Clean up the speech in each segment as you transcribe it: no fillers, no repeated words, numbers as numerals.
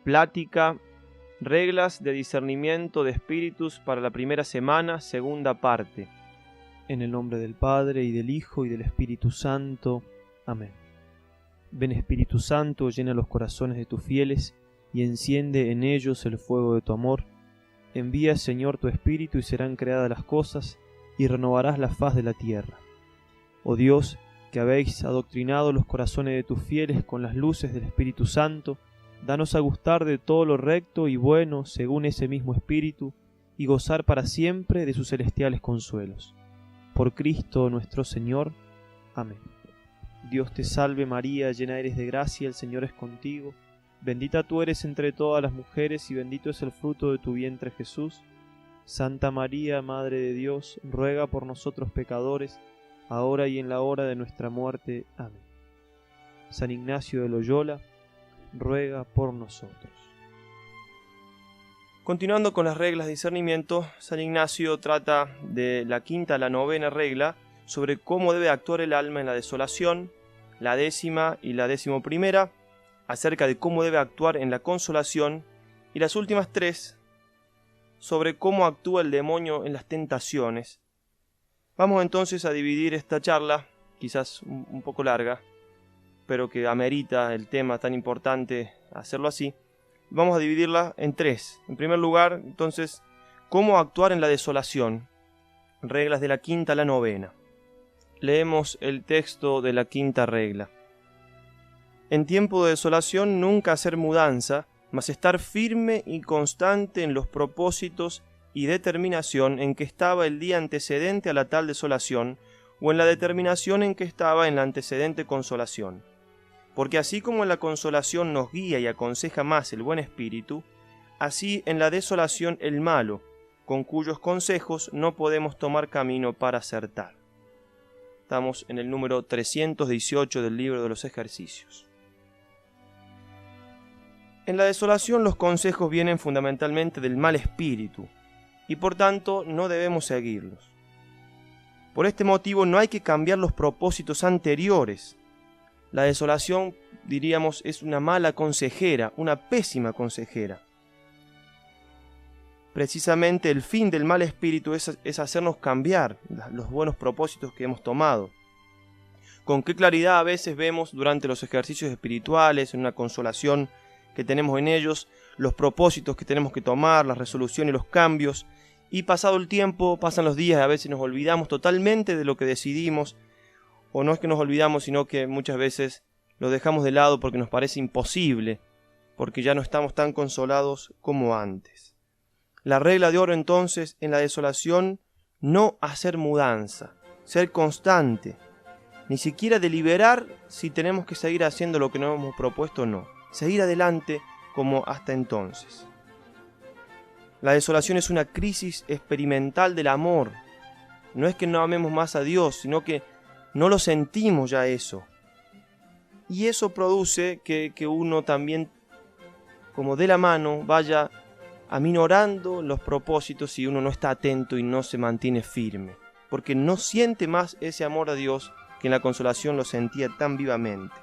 plática, reglas de discernimiento de espíritus para la primera semana, segunda parte. En el nombre del Padre, y del Hijo, y del Espíritu Santo. Amén. Ven Espíritu Santo, llena los corazones de tus fieles, y enciende en ellos el fuego de tu amor. Envía, Señor, tu Espíritu, y serán creadas las cosas, y renovarás la faz de la tierra. Oh Dios, que habéis adoctrinado los corazones de tus fieles con las luces del Espíritu Santo, danos a gustar de todo lo recto y bueno según ese mismo Espíritu, y gozar para siempre de sus celestiales consuelos. Por Cristo nuestro Señor. Amén. Dios te salve María, llena eres de gracia, el Señor es contigo. Bendita tú eres entre todas las mujeres, y bendito es el fruto de tu vientre Jesús. Santa María, Madre de Dios, ruega por nosotros pecadores, ahora y en la hora de nuestra muerte. Amén. San Ignacio de Loyola, ruega por nosotros. Continuando con las reglas de discernimiento, San Ignacio trata de la quinta a la novena regla sobre cómo debe actuar el alma en la desolación, la 10ª y la 11ª, acerca de cómo debe actuar en la consolación, y las últimas 3 sobre cómo actúa el demonio en las tentaciones. Vamos entonces a dividir esta charla, quizás un poco larga, pero que amerita el tema tan importante hacerlo así. Vamos a dividirla en 3. En primer lugar, entonces, cómo actuar en la desolación. Reglas de la quinta a la novena. Leemos el texto de la quinta regla. En tiempo de desolación nunca hacer mudanza, mas estar firme y constante en los propósitos y determinación en que estaba el día antecedente a la tal desolación, o en la determinación en que estaba en la antecedente consolación. Porque así como en la consolación nos guía y aconseja más el buen espíritu, así en la desolación el malo, con cuyos consejos no podemos tomar camino para acertar. Estamos en el número 318 del libro de los ejercicios. En la desolación los consejos vienen fundamentalmente del mal espíritu, y por tanto no debemos seguirlos. Por este motivo no hay que cambiar los propósitos anteriores. La desolación, diríamos, es una mala consejera, una pésima consejera. Precisamente el fin del mal espíritu es hacernos cambiar los buenos propósitos que hemos tomado. Con qué claridad a veces vemos durante los ejercicios espirituales, en una consolación que tenemos en ellos, los propósitos que tenemos que tomar, las resoluciones y los cambios, y pasado el tiempo, pasan los días, a veces nos olvidamos totalmente de lo que decidimos, o no es que nos olvidamos, sino que muchas veces lo dejamos de lado porque nos parece imposible, porque ya no estamos tan consolados como antes. La regla de oro entonces en la desolación, no hacer mudanza, ser constante, ni siquiera deliberar si tenemos que seguir haciendo lo que nos hemos propuesto o no, seguir adelante como hasta entonces. La desolación es una crisis experimental del amor. No es que no amemos más a Dios, sino que no lo sentimos ya eso. Y eso produce que uno también, como de la mano, vaya aminorando los propósitos si uno no está atento y no se mantiene firme. Porque no siente más ese amor a Dios que en la consolación lo sentía tan vivamente.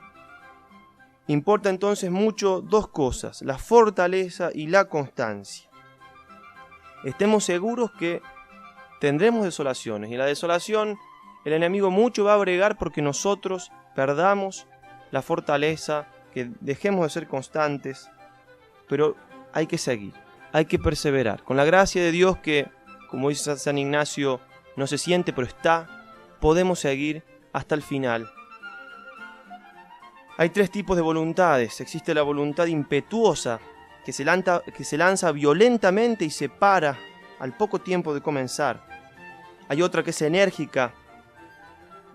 Importa entonces mucho 2 cosas, la fortaleza y la constancia. Estemos seguros que tendremos desolaciones, y en la desolación el enemigo mucho va a bregar porque nosotros perdamos la fortaleza, que dejemos de ser constantes, pero hay que seguir, hay que perseverar. Con la gracia de Dios que, como dice San Ignacio, no se siente pero está, podemos seguir hasta el final. Hay 3 tipos de voluntades. Existe la voluntad impetuosa, que se lanza violentamente y se para al poco tiempo de comenzar. Hay otra que es enérgica,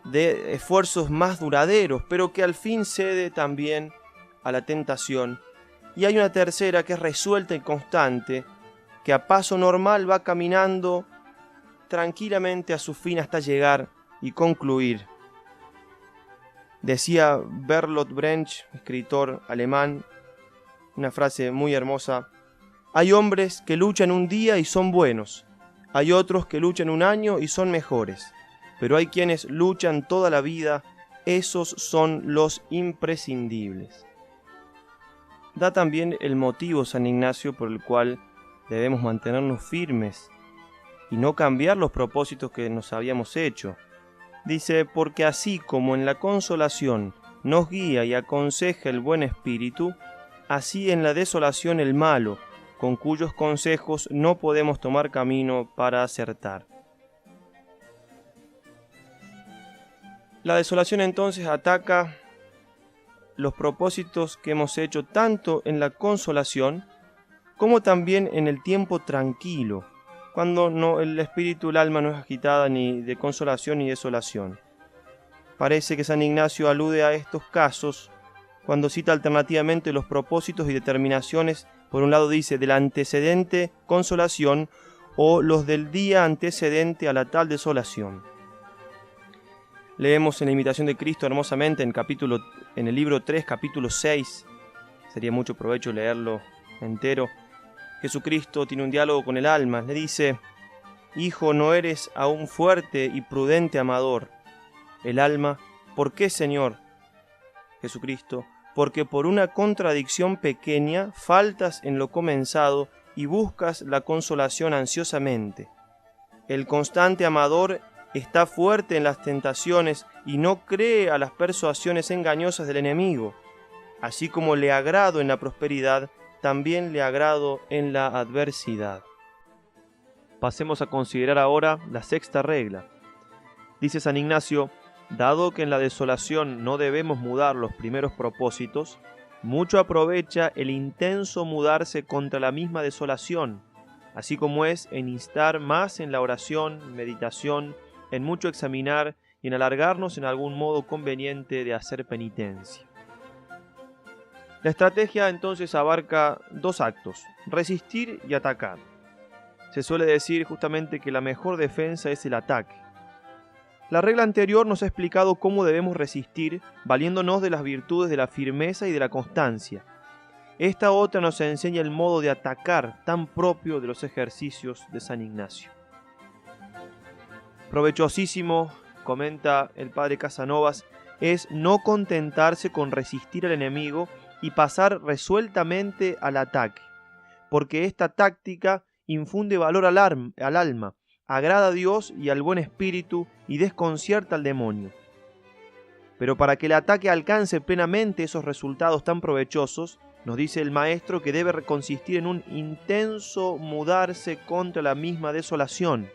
de esfuerzos más duraderos, pero que al fin cede también a la tentación. Y hay una tercera que es resuelta y constante, que a paso normal va caminando tranquilamente a su fin hasta llegar y concluir. Decía Bertolt Brecht, escritor alemán, una frase muy hermosa: hay hombres que luchan un día y son buenos, hay otros que luchan un año y son mejores, pero hay quienes luchan toda la vida, esos son los imprescindibles. da también el motivo San Ignacio por el cual debemos mantenernos firmes y no cambiar los propósitos que nos habíamos hecho. Dice, porque así como en la consolación nos guía y aconseja el buen espíritu, así en la desolación el malo, con cuyos consejos no podemos tomar camino para acertar. La desolación entonces ataca los propósitos que hemos hecho tanto en la consolación como también en el tiempo tranquilo, cuando el espíritu, el alma no es agitada ni de consolación ni desolación. Parece que San Ignacio alude a estos casos cuando cita alternativamente los propósitos y determinaciones. Por un lado dice del antecedente consolación o los del día antecedente a la tal desolación. Leemos en la Imitación de Cristo hermosamente en el libro 3, capítulo 6. Sería mucho provecho leerlo entero. Jesucristo tiene un diálogo con el alma. Le dice, Hijo, ¿no eres aún fuerte y prudente amador? El alma, ¿por qué, Señor? Jesucristo, porque por una contradicción pequeña faltas en lo comenzado y buscas la consolación ansiosamente. El constante amador está fuerte en las tentaciones y no cree a las persuasiones engañosas del enemigo. Así como le agrado en la prosperidad, también le agrado en la adversidad. Pasemos a considerar ahora la sexta regla. Dice San Ignacio, dado que en la desolación no debemos mudar los primeros propósitos, mucho aprovecha el intenso mudarse contra la misma desolación, así como es en instar más en la oración, meditación, en mucho examinar y en alargarnos en algún modo conveniente de hacer penitencia. La estrategia entonces abarca dos actos, resistir y atacar. Se suele decir justamente que la mejor defensa es el ataque. La regla anterior nos ha explicado cómo debemos resistir, valiéndonos de las virtudes de la firmeza y de la constancia. Esta otra nos enseña el modo de atacar tan propio de los ejercicios de San Ignacio. Provechosísimo, comenta el padre Casanovas, es no contentarse con resistir al enemigo y pasar resueltamente al ataque, porque esta táctica infunde valor al alma, agrada a Dios y al buen espíritu y desconcierta al demonio. Pero para que el ataque alcance plenamente esos resultados tan provechosos, nos dice el maestro que debe consistir en un intenso mudarse contra la misma desolación,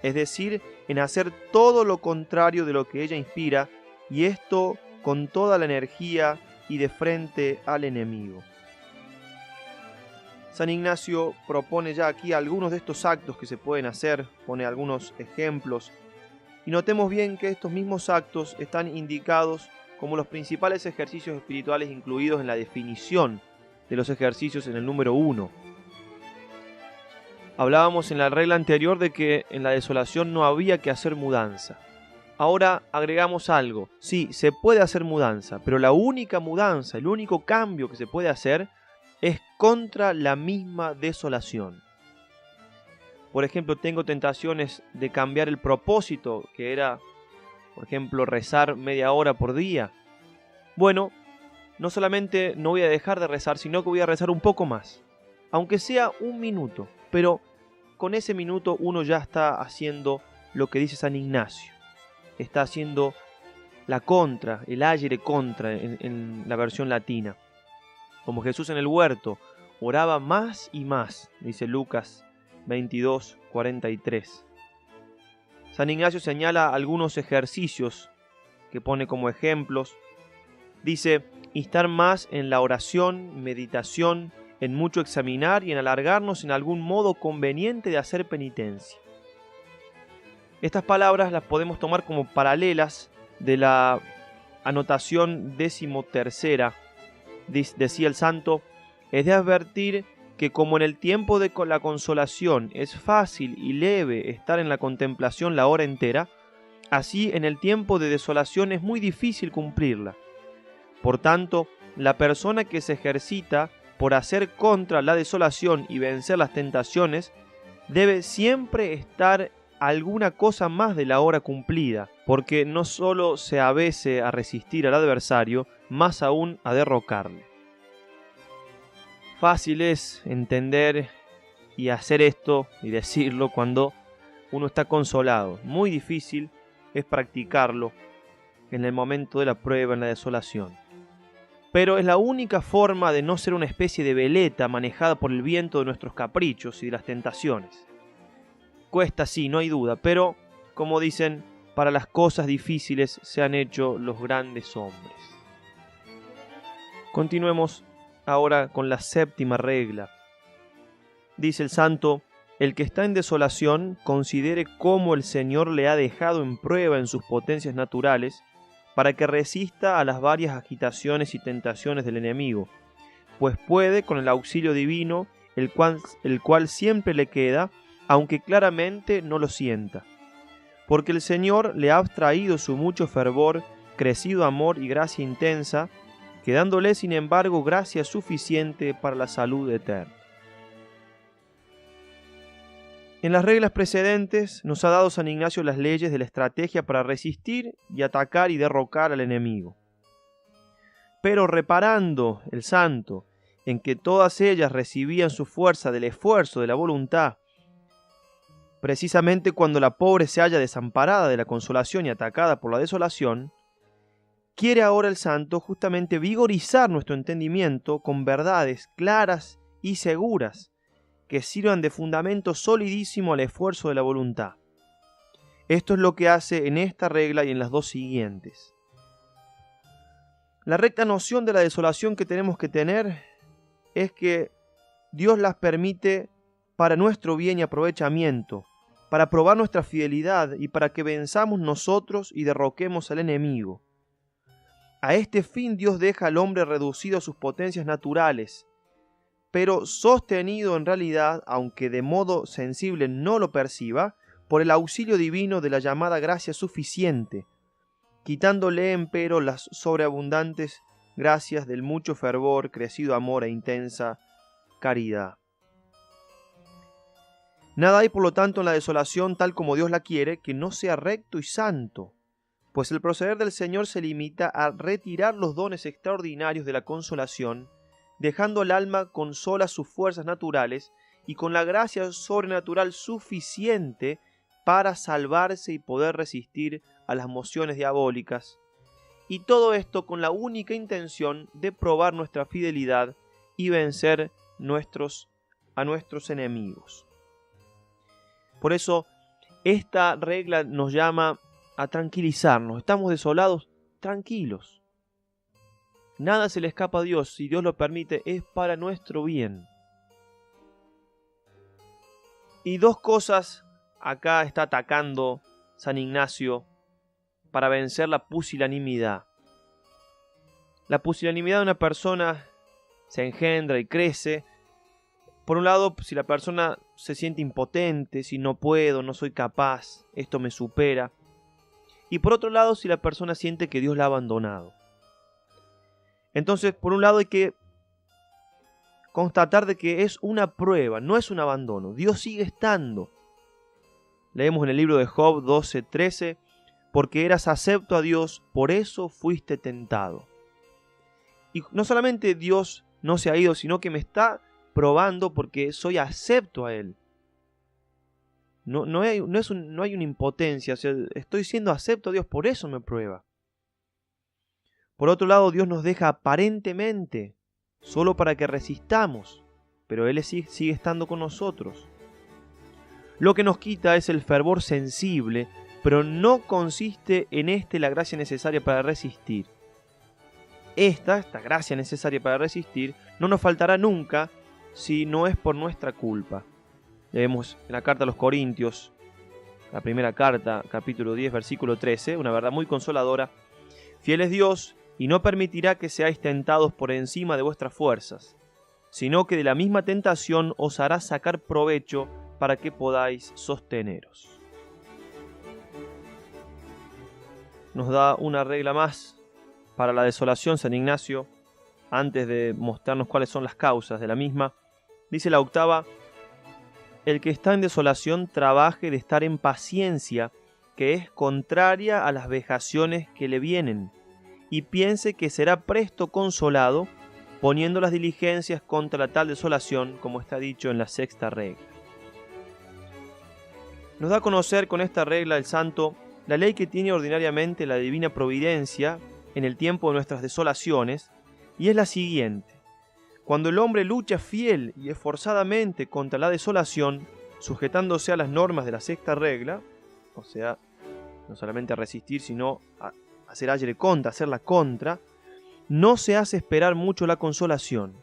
es decir, en hacer todo lo contrario de lo que ella inspira, y esto con toda la energía y de frente al enemigo. San Ignacio propone ya aquí algunos de estos actos que se pueden hacer, pone algunos ejemplos, y notemos bien que estos mismos actos están indicados como los principales ejercicios espirituales incluidos en la definición de los ejercicios en el número 1. Hablábamos en la regla anterior de que en la desolación no había que hacer mudanza. Ahora agregamos algo, sí, se puede hacer mudanza, pero la única mudanza, el único cambio que se puede hacer es contra la misma desolación. Por ejemplo, tengo tentaciones de cambiar el propósito, que era, por ejemplo, rezar media hora por día. Bueno, no solamente no voy a dejar de rezar, sino que voy a rezar un poco más, aunque sea un minuto, pero con ese minuto uno ya está haciendo lo que dice San Ignacio. Está haciendo la contra, el agere contra en la versión latina. Como Jesús en el huerto, oraba más y más, dice Lucas 22:43. San Ignacio señala algunos ejercicios que pone como ejemplos. Dice, instar más en la oración, meditación, en mucho examinar y en alargarnos en algún modo conveniente de hacer penitencia. Estas palabras las podemos tomar como paralelas de la anotación 13ª. Decía el santo, es de advertir que como en el tiempo de la consolación es fácil y leve estar en la contemplación la hora entera, así en el tiempo de desolación es muy difícil cumplirla. Por tanto, la persona que se ejercita por hacer contra la desolación y vencer las tentaciones, debe siempre estar alguna cosa más de la hora cumplida, porque no solo se avese a resistir al adversario, más aún a derrocarle. Fácil es entender y hacer esto y decirlo cuando uno está consolado. Muy difícil es practicarlo en el momento de la prueba, en la desolación. Pero es la única forma de no ser una especie de veleta manejada por el viento de nuestros caprichos y de las tentaciones. Cuesta, sí, no hay duda, pero, como dicen, para las cosas difíciles se han hecho los grandes hombres. Continuemos ahora con la séptima regla. Dice el santo: el que está en desolación considere cómo el Señor le ha dejado en prueba en sus potencias naturales, para que resista a las varias agitaciones y tentaciones del enemigo, pues puede, con el auxilio divino, el cual siempre le queda, aunque claramente no lo sienta. Porque el Señor le ha abstraído su mucho fervor, crecido amor y gracia intensa, quedándole sin embargo gracia suficiente para la salud eterna. En las reglas precedentes nos ha dado San Ignacio las leyes de la estrategia para resistir y atacar y derrocar al enemigo. Pero reparando el santo en que todas ellas recibían su fuerza del esfuerzo de la voluntad, precisamente cuando la pobre se halla desamparada de la consolación y atacada por la desolación, quiere ahora el santo justamente vigorizar nuestro entendimiento con verdades claras y seguras, que sirvan de fundamento solidísimo al esfuerzo de la voluntad. Esto es lo que hace en esta regla y en las dos siguientes. La recta noción de la desolación que tenemos que tener es que Dios las permite para nuestro bien y aprovechamiento, para probar nuestra fidelidad y para que venzamos nosotros y derroquemos al enemigo. A este fin Dios deja al hombre reducido a sus potencias naturales, pero sostenido en realidad, aunque de modo sensible no lo perciba, por el auxilio divino de la llamada gracia suficiente, quitándole empero las sobreabundantes gracias del mucho fervor, crecido amor e intensa caridad. Nada hay por lo tanto en la desolación tal como Dios la quiere que no sea recto y santo, pues el proceder del Señor se limita a retirar los dones extraordinarios de la consolación, dejando al alma con solas sus fuerzas naturales y con la gracia sobrenatural suficiente para salvarse y poder resistir a las mociones diabólicas, y todo esto con la única intención de probar nuestra fidelidad y vencer a nuestros enemigos. Por eso, esta regla nos llama a tranquilizarnos. Estamos desolados, tranquilos. Nada se le escapa a Dios, si Dios lo permite, es para nuestro bien. Y dos cosas acá está atacando San Ignacio para vencer la pusilanimidad. La pusilanimidad de una persona se engendra y crece. Por un lado, si la persona se siente impotente, si no puedo, no soy capaz, esto me supera. Y por otro lado, si la persona siente que Dios la ha abandonado. Entonces, por un lado hay que constatar de que es una prueba, no es un abandono. Dios sigue estando. Leemos en el libro de Job 12:13, porque eras acepto a Dios, por eso fuiste tentado. Y no solamente Dios no se ha ido, sino que me está probando porque soy acepto a Él. No hay una impotencia, o sea, estoy siendo acepto a Dios, por eso me prueba. Por otro lado, Dios nos deja aparentemente solo para que resistamos, pero Él sigue estando con nosotros. Lo que nos quita es el fervor sensible, pero no consiste en la gracia necesaria para resistir. Esta gracia necesaria para resistir no nos faltará nunca si no es por nuestra culpa. Leemos en la carta a los Corintios, la primera carta, capítulo 10, versículo 13, una verdad muy consoladora. Fiel es Dios, y no permitirá que seáis tentados por encima de vuestras fuerzas, sino que de la misma tentación os hará sacar provecho para que podáis sosteneros. Nos da una regla más para la desolación San Ignacio, antes de mostrarnos cuáles son las causas de la misma. Dice la octava: el que está en desolación trabaje de estar en paciencia, que es contraria a las vejaciones que le vienen, y piense que será presto consolado, poniendo las diligencias contra la tal desolación, como está dicho en la sexta regla. Nos da a conocer con esta regla el santo la ley que tiene ordinariamente la divina providencia en el tiempo de nuestras desolaciones, y es la siguiente: cuando el hombre lucha fiel y esforzadamente contra la desolación, sujetándose a las normas de la sexta regla, o sea, no solamente a resistir, sino a hacer ayer contra, hacer la contra, no se hace esperar mucho la consolación.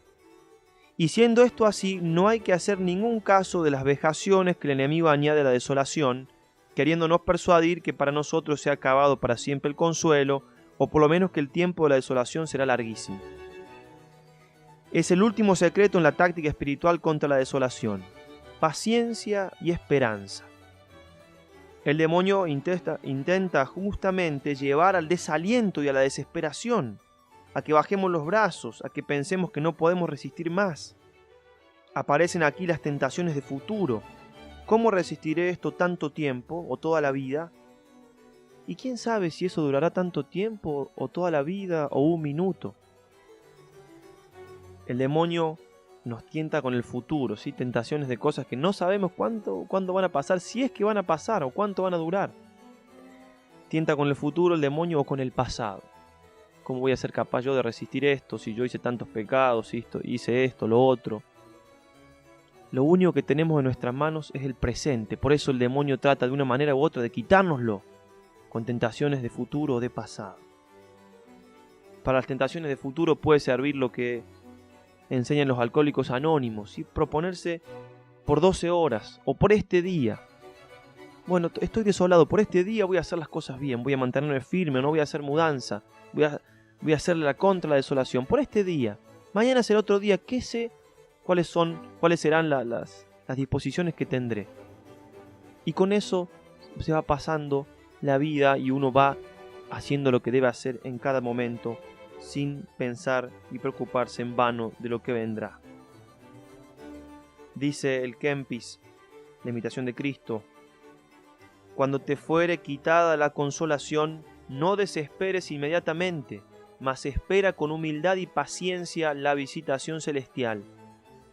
Y siendo esto así, no hay que hacer ningún caso de las vejaciones que el enemigo añade a la desolación, queriéndonos persuadir que para nosotros se ha acabado para siempre el consuelo, o por lo menos que el tiempo de la desolación será larguísimo. Es el último secreto en la táctica espiritual contra la desolación: paciencia y esperanza. El demonio intenta justamente llevar al desaliento y a la desesperación, a que bajemos los brazos, a que pensemos que no podemos resistir más. Aparecen aquí las tentaciones de futuro. ¿Cómo resistiré esto tanto tiempo o toda la vida? Y quién sabe si eso durará tanto tiempo o toda la vida o un minuto. El demonio nos tienta con el futuro, ¿sí? Tentaciones de cosas que no sabemos cuándo van a pasar, si es que van a pasar o cuánto van a durar. Tienta con el futuro el demonio o con el pasado. ¿Cómo voy a ser capaz yo de resistir esto si yo hice tantos pecados, hice esto, lo otro? Lo único que tenemos en nuestras manos es el presente. Por eso el demonio trata de una manera u otra de quitárnoslo con tentaciones de futuro o de pasado. Para las tentaciones de futuro puede servir lo que enseñan los alcohólicos anónimos, y proponerse por 12 horas o por este día. Bueno, estoy desolado, por este día voy a hacer las cosas bien, voy a mantenerme firme, no voy a hacer mudanza, voy a hacerle la contra la desolación por este día. Mañana será otro día, ¿qué sé cuáles serán las disposiciones que tendré? Y con eso se va pasando la vida y uno va haciendo lo que debe hacer en cada momento, sin pensar y preocuparse en vano de lo que vendrá. Dice el Kempis, la imitación de Cristo: cuando te fuere quitada la consolación, no desesperes inmediatamente, mas espera con humildad y paciencia la visitación celestial,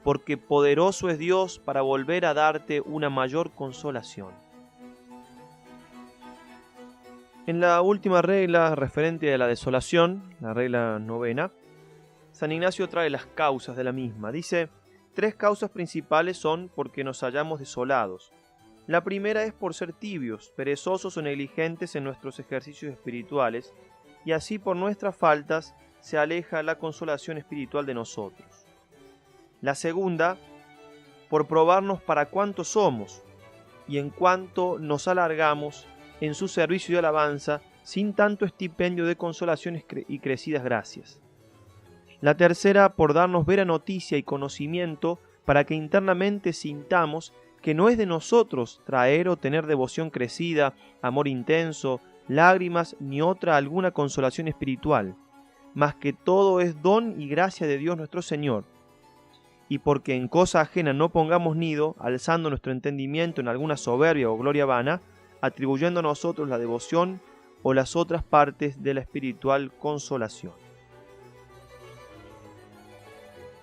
porque poderoso es Dios para volver a darte una mayor consolación. En la última regla referente a la desolación, la regla 9, San Ignacio trae las causas de la misma. Dice: 3 causas principales son porque nos hallamos desolados. La primera es por ser tibios, perezosos o negligentes en nuestros ejercicios espirituales, y así por nuestras faltas se aleja la consolación espiritual de nosotros. La segunda, por probarnos para cuánto somos, y en cuánto nos alargamos en su servicio y alabanza, sin tanto estipendio de consolaciones y crecidas gracias. La tercera, por darnos vera noticia y conocimiento, para que internamente sintamos que no es de nosotros traer o tener devoción crecida, amor intenso, lágrimas, ni otra alguna consolación espiritual, mas que todo es don y gracia de Dios nuestro Señor. Y porque en cosa ajena no pongamos nido, alzando nuestro entendimiento en alguna soberbia o gloria vana, atribuyendo a nosotros la devoción o las otras partes de la espiritual consolación.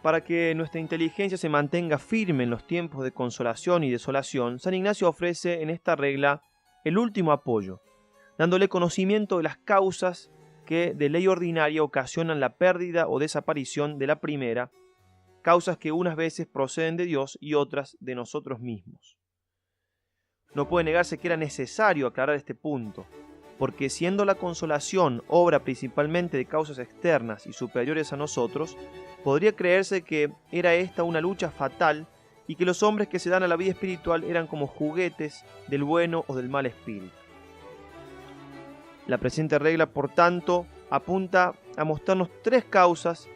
Para que nuestra inteligencia se mantenga firme en los tiempos de consolación y desolación, San Ignacio ofrece en esta regla el último apoyo, dándole conocimiento de las causas que de ley ordinaria ocasionan la pérdida o desaparición de la primera, causas que unas veces proceden de Dios y otras de nosotros mismos. No puede negarse que era necesario aclarar este punto, porque siendo la consolación obra principalmente de causas externas y superiores a nosotros, podría creerse que era esta una lucha fatal y que los hombres que se dan a la vida espiritual eran como juguetes del bueno o del mal espíritu. La presente regla, por tanto, apunta a mostrarnos 3 causas,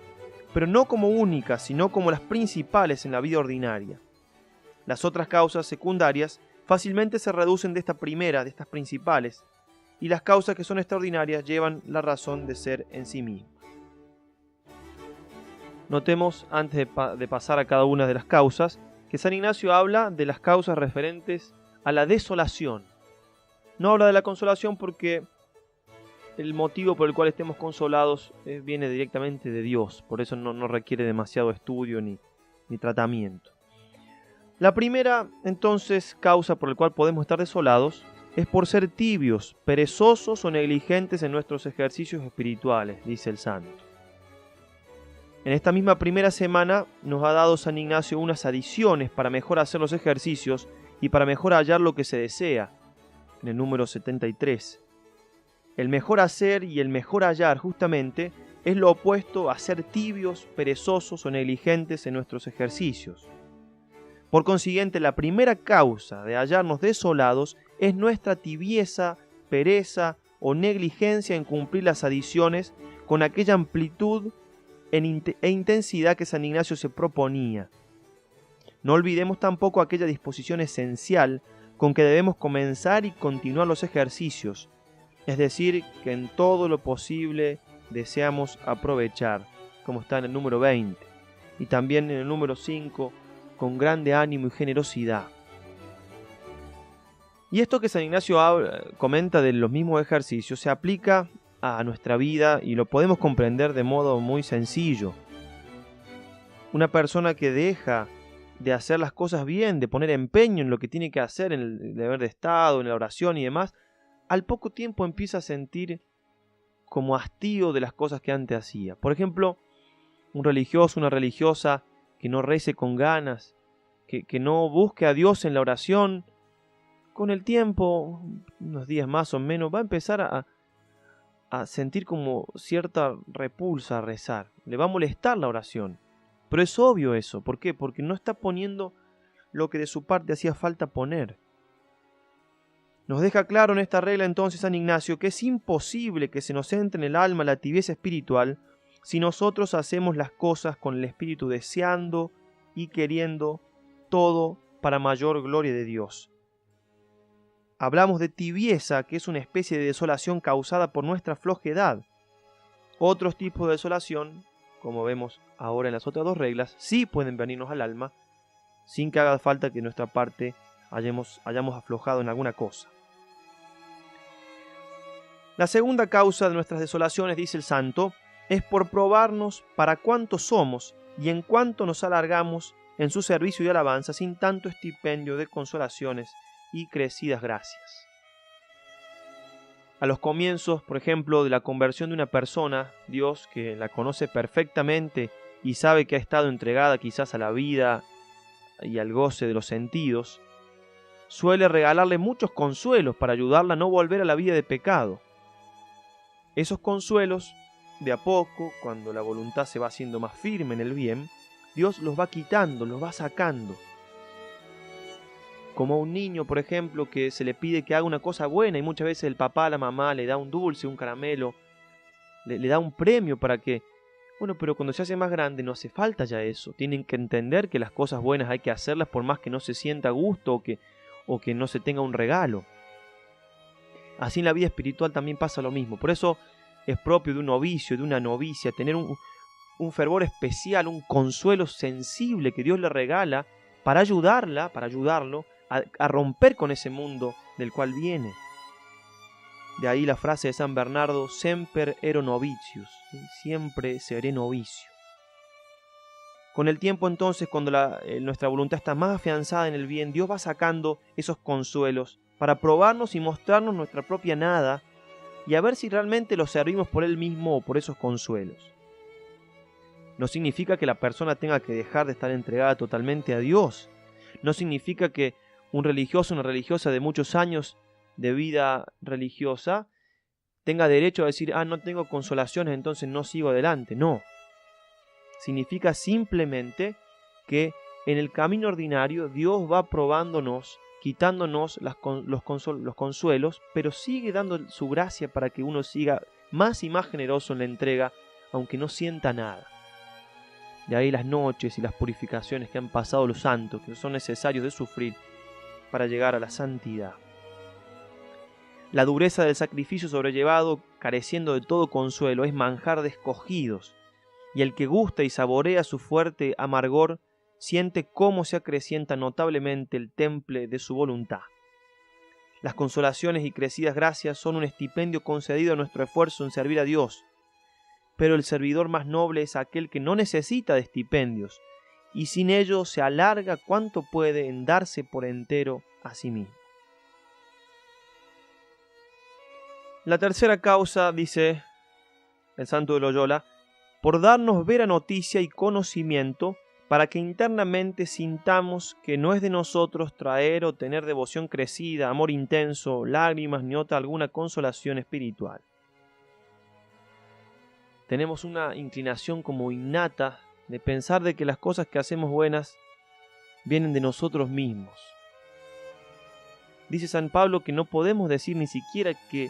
pero no como únicas, sino como las principales en la vida ordinaria. Las otras causas secundarias fácilmente se reducen de esta primera, de estas principales, y las causas que son extraordinarias llevan la razón de ser en sí mismas. Notemos, antes de pasar a cada una de las causas, que San Ignacio habla de las causas referentes a la desolación. No habla de la consolación porque el motivo por el cual estemos consolados viene directamente de Dios, por eso no requiere demasiado estudio ni tratamiento. La primera, entonces, causa por la cual podemos estar desolados es por ser tibios, perezosos o negligentes en nuestros ejercicios espirituales, dice el santo. En esta misma primera semana nos ha dado San Ignacio unas adiciones para mejor hacer los ejercicios y para mejor hallar lo que se desea, en el número 73. El mejor hacer y el mejor hallar, justamente, es lo opuesto a ser tibios, perezosos o negligentes en nuestros ejercicios. Por consiguiente, la primera causa de hallarnos desolados es nuestra tibieza, pereza o negligencia en cumplir las adiciones con aquella amplitud e intensidad que San Ignacio se proponía. No olvidemos tampoco aquella disposición esencial con que debemos comenzar y continuar los ejercicios, es decir, que en todo lo posible deseamos aprovechar, como está en el número 20, y también en el número 5, con grande ánimo y generosidad. Y esto que San Ignacio comenta de los mismos ejercicios se aplica a nuestra vida y lo podemos comprender de modo muy sencillo. Una persona que deja de hacer las cosas bien, de poner empeño en lo que tiene que hacer, en el deber de Estado, en la oración y demás, al poco tiempo empieza a sentir como hastío de las cosas que antes hacía. Por ejemplo, un religioso, una religiosa que no rece con ganas, que no busque a Dios en la oración, con el tiempo, unos días más o menos, va a empezar a sentir como cierta repulsa a rezar. Le va a molestar la oración. Pero es obvio eso. ¿Por qué? Porque no está poniendo lo que de su parte hacía falta poner. Nos deja claro en esta regla entonces San Ignacio que es imposible que se nos entre en el alma la tibieza espiritual si nosotros hacemos las cosas con el espíritu deseando y queriendo todo para mayor gloria de Dios. Hablamos de tibieza, que es una especie de desolación causada por nuestra flojedad. Otros tipos de desolación, como vemos ahora en las otras dos reglas, sí pueden venirnos al alma, sin que haga falta que de nuestra parte hayamos aflojado en alguna cosa. La segunda causa de nuestras desolaciones, dice el santo, es por probarnos para cuánto somos y en cuánto nos alargamos en su servicio y alabanza sin tanto estipendio de consolaciones y crecidas gracias. A los comienzos, por ejemplo, de la conversión de una persona, Dios, que la conoce perfectamente y sabe que ha estado entregada quizás a la vida y al goce de los sentidos, suele regalarle muchos consuelos para ayudarla a no volver a la vida de pecado. Esos consuelos, de a poco, cuando la voluntad se va haciendo más firme en el bien, Dios los va quitando, los va sacando. Como a un niño, por ejemplo, que se le pide que haga una cosa buena y muchas veces el papá, la mamá le da un dulce, un caramelo, le da un premio para que... Bueno, pero cuando se hace más grande no hace falta ya eso. Tienen que entender que las cosas buenas hay que hacerlas por más que no se sienta a gusto o que no se tenga un regalo. Así en la vida espiritual también pasa lo mismo. Por eso es propio de un novicio, de una novicia, tener un fervor especial, un consuelo sensible que Dios le regala para ayudarlo a romper con ese mundo del cual viene. De ahí la frase de San Bernardo, semper ero novitius, siempre seré novicio. Con el tiempo entonces, cuando nuestra voluntad está más afianzada en el bien, Dios va sacando esos consuelos para probarnos y mostrarnos nuestra propia nada y a ver si realmente lo servimos por Él mismo o por esos consuelos. No significa que la persona tenga que dejar de estar entregada totalmente a Dios. No significa que un religioso o una religiosa de muchos años de vida religiosa tenga derecho a decir, no tengo consolaciones, entonces no sigo adelante. No. Significa simplemente que en el camino ordinario Dios va probándonos, quitándonos los consuelos, pero sigue dando su gracia para que uno siga más y más generoso en la entrega, aunque no sienta nada. De ahí las noches y las purificaciones que han pasado los santos, que son necesarios de sufrir para llegar a la santidad. La dureza del sacrificio sobrellevado, careciendo de todo consuelo, es manjar de escogidos, y el que gusta y saborea su fuerte amargor, siente cómo se acrecienta notablemente el temple de su voluntad. Las consolaciones y crecidas gracias son un estipendio concedido a nuestro esfuerzo en servir a Dios. Pero el servidor más noble es aquel que no necesita de estipendios, y sin ello se alarga cuanto puede en darse por entero a sí mismo. La tercera causa, dice el santo de Loyola, por darnos vera noticia y conocimiento, para que internamente sintamos que no es de nosotros traer o tener devoción crecida, amor intenso, lágrimas ni otra alguna consolación espiritual. Tenemos una inclinación como innata de pensar de que las cosas que hacemos buenas vienen de nosotros mismos. Dice San Pablo que no podemos decir ni siquiera que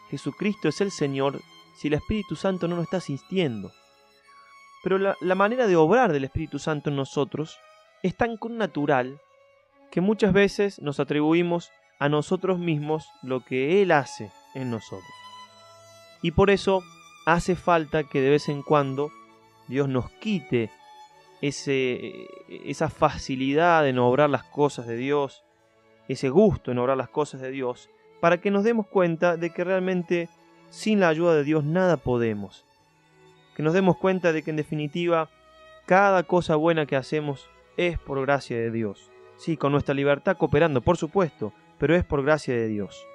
Jesucristo es el Señor si el Espíritu Santo no nos está asistiendo. Pero la manera de obrar del Espíritu Santo en nosotros es tan connatural que muchas veces nos atribuimos a nosotros mismos lo que Él hace en nosotros. Y por eso hace falta que de vez en cuando Dios nos quite esa facilidad en obrar las cosas de Dios, ese gusto en obrar las cosas de Dios, para que nos demos cuenta de que realmente sin la ayuda de Dios nada podemos. Que nos demos cuenta de que en definitiva cada cosa buena que hacemos es por gracia de Dios. Sí, con nuestra libertad cooperando, por supuesto, pero es por gracia de Dios.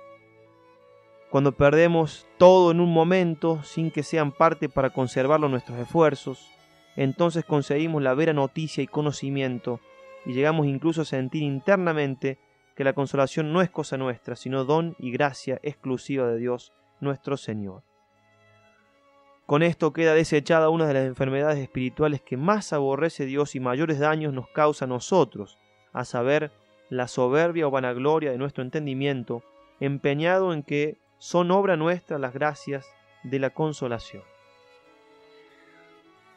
Cuando perdemos todo en un momento sin que sean parte para conservarlo nuestros esfuerzos, entonces conseguimos la vera noticia y conocimiento y llegamos incluso a sentir internamente que la consolación no es cosa nuestra, sino don y gracia exclusiva de Dios nuestro Señor. Con esto queda desechada una de las enfermedades espirituales que más aborrece Dios y mayores daños nos causa a nosotros, a saber, la soberbia o vanagloria de nuestro entendimiento, empeñado en que son obra nuestra las gracias de la consolación.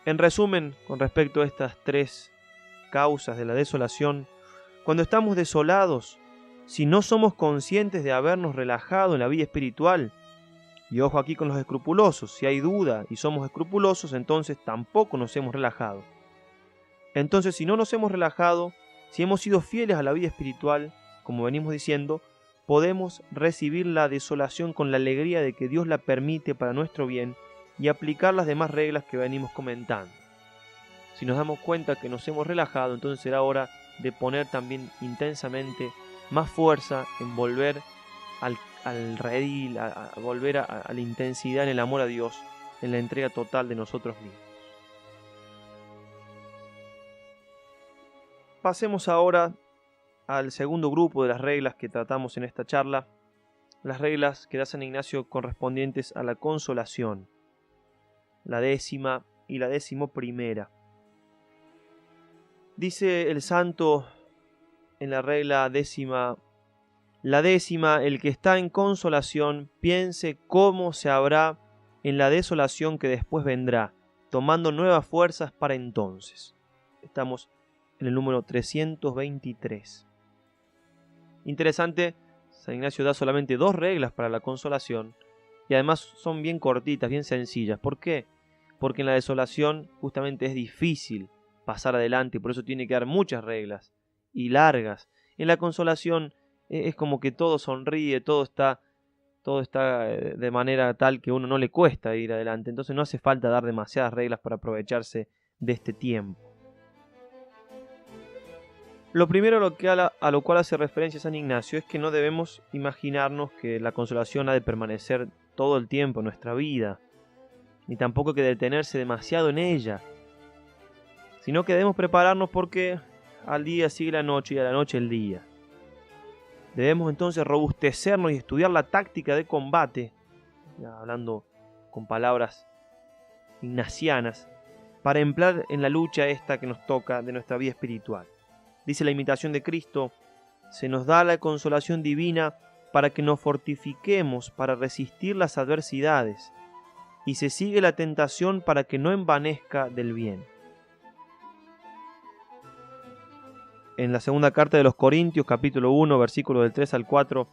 En resumen, con respecto a estas tres causas de la desolación, cuando estamos desolados, si no somos conscientes de habernos relajado en la vida espiritual, y ojo aquí con los escrupulosos, si hay duda y somos escrupulosos, entonces tampoco nos hemos relajado. Entonces, si no nos hemos relajado, si hemos sido fieles a la vida espiritual, como venimos diciendo, podemos recibir la desolación con la alegría de que Dios la permite para nuestro bien y aplicar las demás reglas que venimos comentando. Si nos damos cuenta que nos hemos relajado, entonces será hora de poner también intensamente más fuerza en volver al redil, a volver a la intensidad en el amor a Dios, en la entrega total de nosotros mismos. Pasemos ahora al segundo grupo de las reglas que tratamos en esta charla, las reglas que da San Ignacio correspondientes a la consolación, la 10ª y la 11ª. Dice el santo en la regla 10ª: la 10ª, el que está en consolación piense cómo se habrá en la desolación que después vendrá, tomando nuevas fuerzas para entonces. Estamos en el número 323. Interesante, San Ignacio da solamente 2 reglas para la consolación y además son bien cortitas, bien sencillas. ¿Por qué? Porque en la desolación justamente es difícil pasar adelante y por eso tiene que dar muchas reglas y largas. En la consolación es como que todo sonríe, todo está de manera tal que a uno no le cuesta ir adelante. Entonces no hace falta dar demasiadas reglas para aprovecharse de este tiempo. Lo primero a lo cual hace referencia San Ignacio es que no debemos imaginarnos que la consolación ha de permanecer todo el tiempo en nuestra vida, ni tampoco hay que detenerse demasiado en ella, sino que debemos prepararnos porque al día sigue la noche y a la noche el día. Debemos entonces robustecernos y estudiar la táctica de combate, hablando con palabras ignacianas, para emplear en la lucha esta que nos toca de nuestra vida espiritual. Dice la imitación de Cristo: se nos da la consolación divina para que nos fortifiquemos para resistir las adversidades, y se sigue la tentación para que no envanezca del bien. En la segunda carta de los Corintios, capítulo 1, versículos del 3 al 4,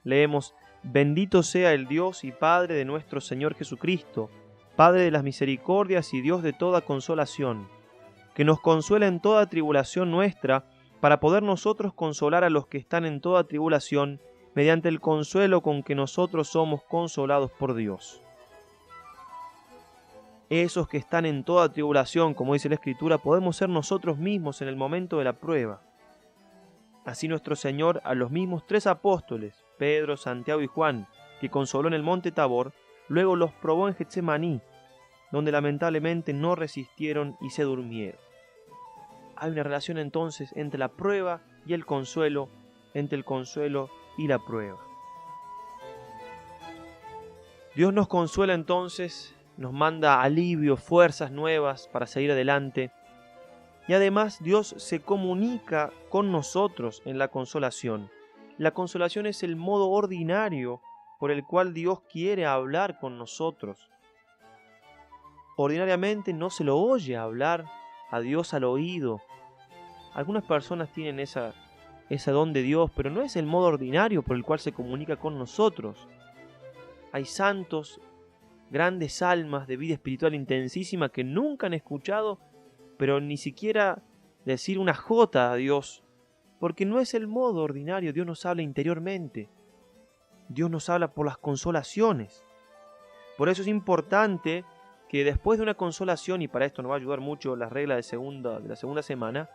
leemos: bendito sea el Dios y Padre de nuestro Señor Jesucristo, Padre de las misericordias y Dios de toda consolación, que nos consuela en toda tribulación nuestra, para poder nosotros consolar a los que están en toda tribulación mediante el consuelo con que nosotros somos consolados por Dios. Esos que están en toda tribulación, como dice la Escritura, podemos ser nosotros mismos en el momento de la prueba. Así nuestro Señor a los mismos 3 apóstoles, Pedro, Santiago y Juan, que consoló en el monte Tabor, luego los probó en Getsemaní, donde lamentablemente no resistieron y se durmieron. Hay una relación entonces entre la prueba y el consuelo, entre el consuelo y la prueba. Dios nos consuela entonces, nos manda alivio, fuerzas nuevas para seguir adelante. Y además Dios se comunica con nosotros en la consolación. La consolación es el modo ordinario por el cual Dios quiere hablar con nosotros. Ordinariamente no se lo oye hablar a Dios al oído. Algunas personas tienen ese don de Dios, pero no es el modo ordinario por el cual se comunica con nosotros. Hay santos, grandes almas de vida espiritual intensísima que nunca han escuchado, pero ni siquiera decir una jota a Dios, porque no es el modo ordinario. Dios nos habla interiormente. Dios nos habla por las consolaciones. Por eso es importante que después de una consolación, y para esto nos va a ayudar mucho la regla de la segunda semana,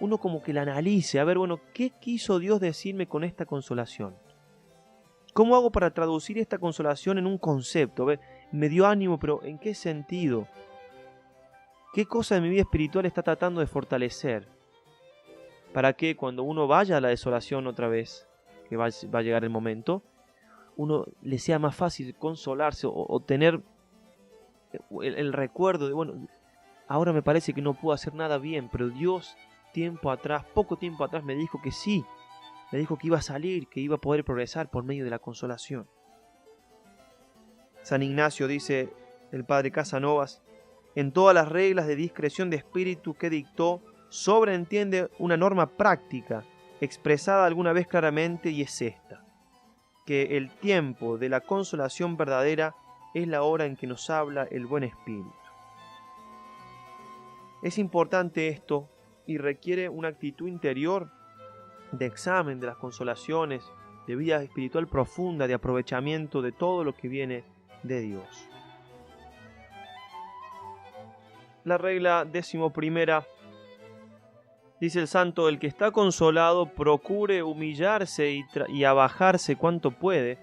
uno como que la analice, a ver, bueno, ¿qué quiso Dios decirme con esta consolación? ¿Cómo hago para traducir esta consolación en un concepto? A ver, me dio ánimo, pero ¿en qué sentido? ¿Qué cosa de mi vida espiritual está tratando de fortalecer? Para que cuando uno vaya a la desolación otra vez, que va a llegar el momento, uno le sea más fácil consolarse o tener el recuerdo de, bueno, ahora me parece que no puedo hacer nada bien, pero Dios poco tiempo atrás me dijo que sí, me dijo que iba a salir, que iba a poder progresar por medio de la consolación. San Ignacio, dice el padre Casanovas, en todas las reglas de discreción de espíritu que dictó, sobreentiende una norma práctica, expresada alguna vez claramente, y es esta: que el tiempo de la consolación verdadera es la hora en que nos habla el buen espíritu. Es importante esto y requiere una actitud interior de examen de las consolaciones, de vida espiritual profunda, de aprovechamiento de todo lo que viene de Dios. La regla 11, dice el santo: el que está consolado procure humillarse y abajarse cuanto puede,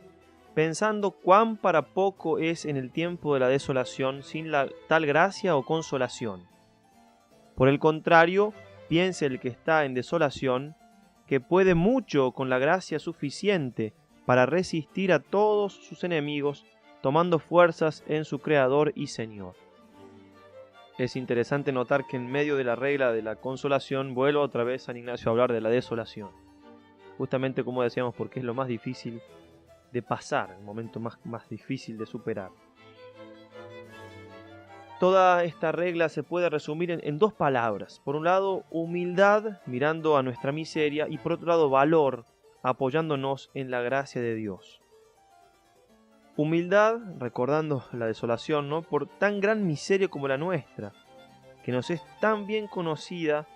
pensando cuán para poco es en el tiempo de la desolación sin tal gracia o consolación. Por el contrario, piense el que está en desolación, que puede mucho con la gracia suficiente para resistir a todos sus enemigos, tomando fuerzas en su Creador y Señor. Es interesante notar que en medio de la regla de la consolación vuelve otra vez San Ignacio a hablar de la desolación. Justamente como decíamos, porque es lo más difícil de pasar, el momento más difícil de superar. Toda esta regla se puede resumir en 2 palabras. Por un lado, humildad, mirando a nuestra miseria, y por otro lado, valor, apoyándonos en la gracia de Dios. Humildad, recordando la desolación, ¿no?, por tan gran miseria como la nuestra, que nos es tan bien conocida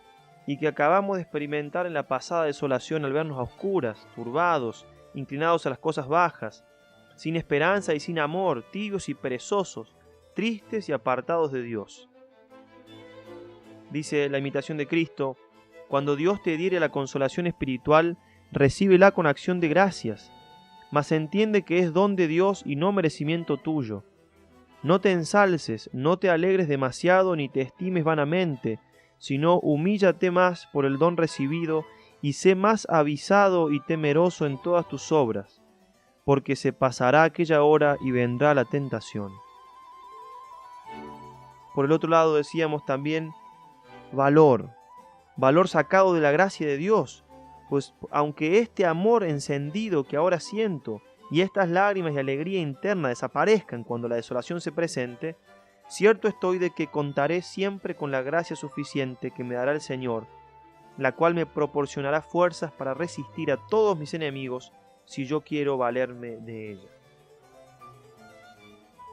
y que acabamos de experimentar en la pasada desolación al vernos a oscuras, turbados, inclinados a las cosas bajas, sin esperanza y sin amor, tibios y perezosos, tristes y apartados de Dios. Dice la imitación de Cristo: cuando Dios te diere la consolación espiritual, recíbela con acción de gracias, mas entiende que es don de Dios y no merecimiento tuyo. No te ensalces, no te alegres demasiado ni te estimes vanamente, sino humíllate más por el don recibido y sé más avisado y temeroso en todas tus obras, porque se pasará aquella hora y vendrá la tentación. Por el otro lado decíamos también valor sacado de la gracia de Dios, pues aunque este amor encendido que ahora siento y estas lágrimas y alegría interna desaparezcan cuando la desolación se presente, cierto estoy de que contaré siempre con la gracia suficiente que me dará el Señor, la cual me proporcionará fuerzas para resistir a todos mis enemigos si yo quiero valerme de ella.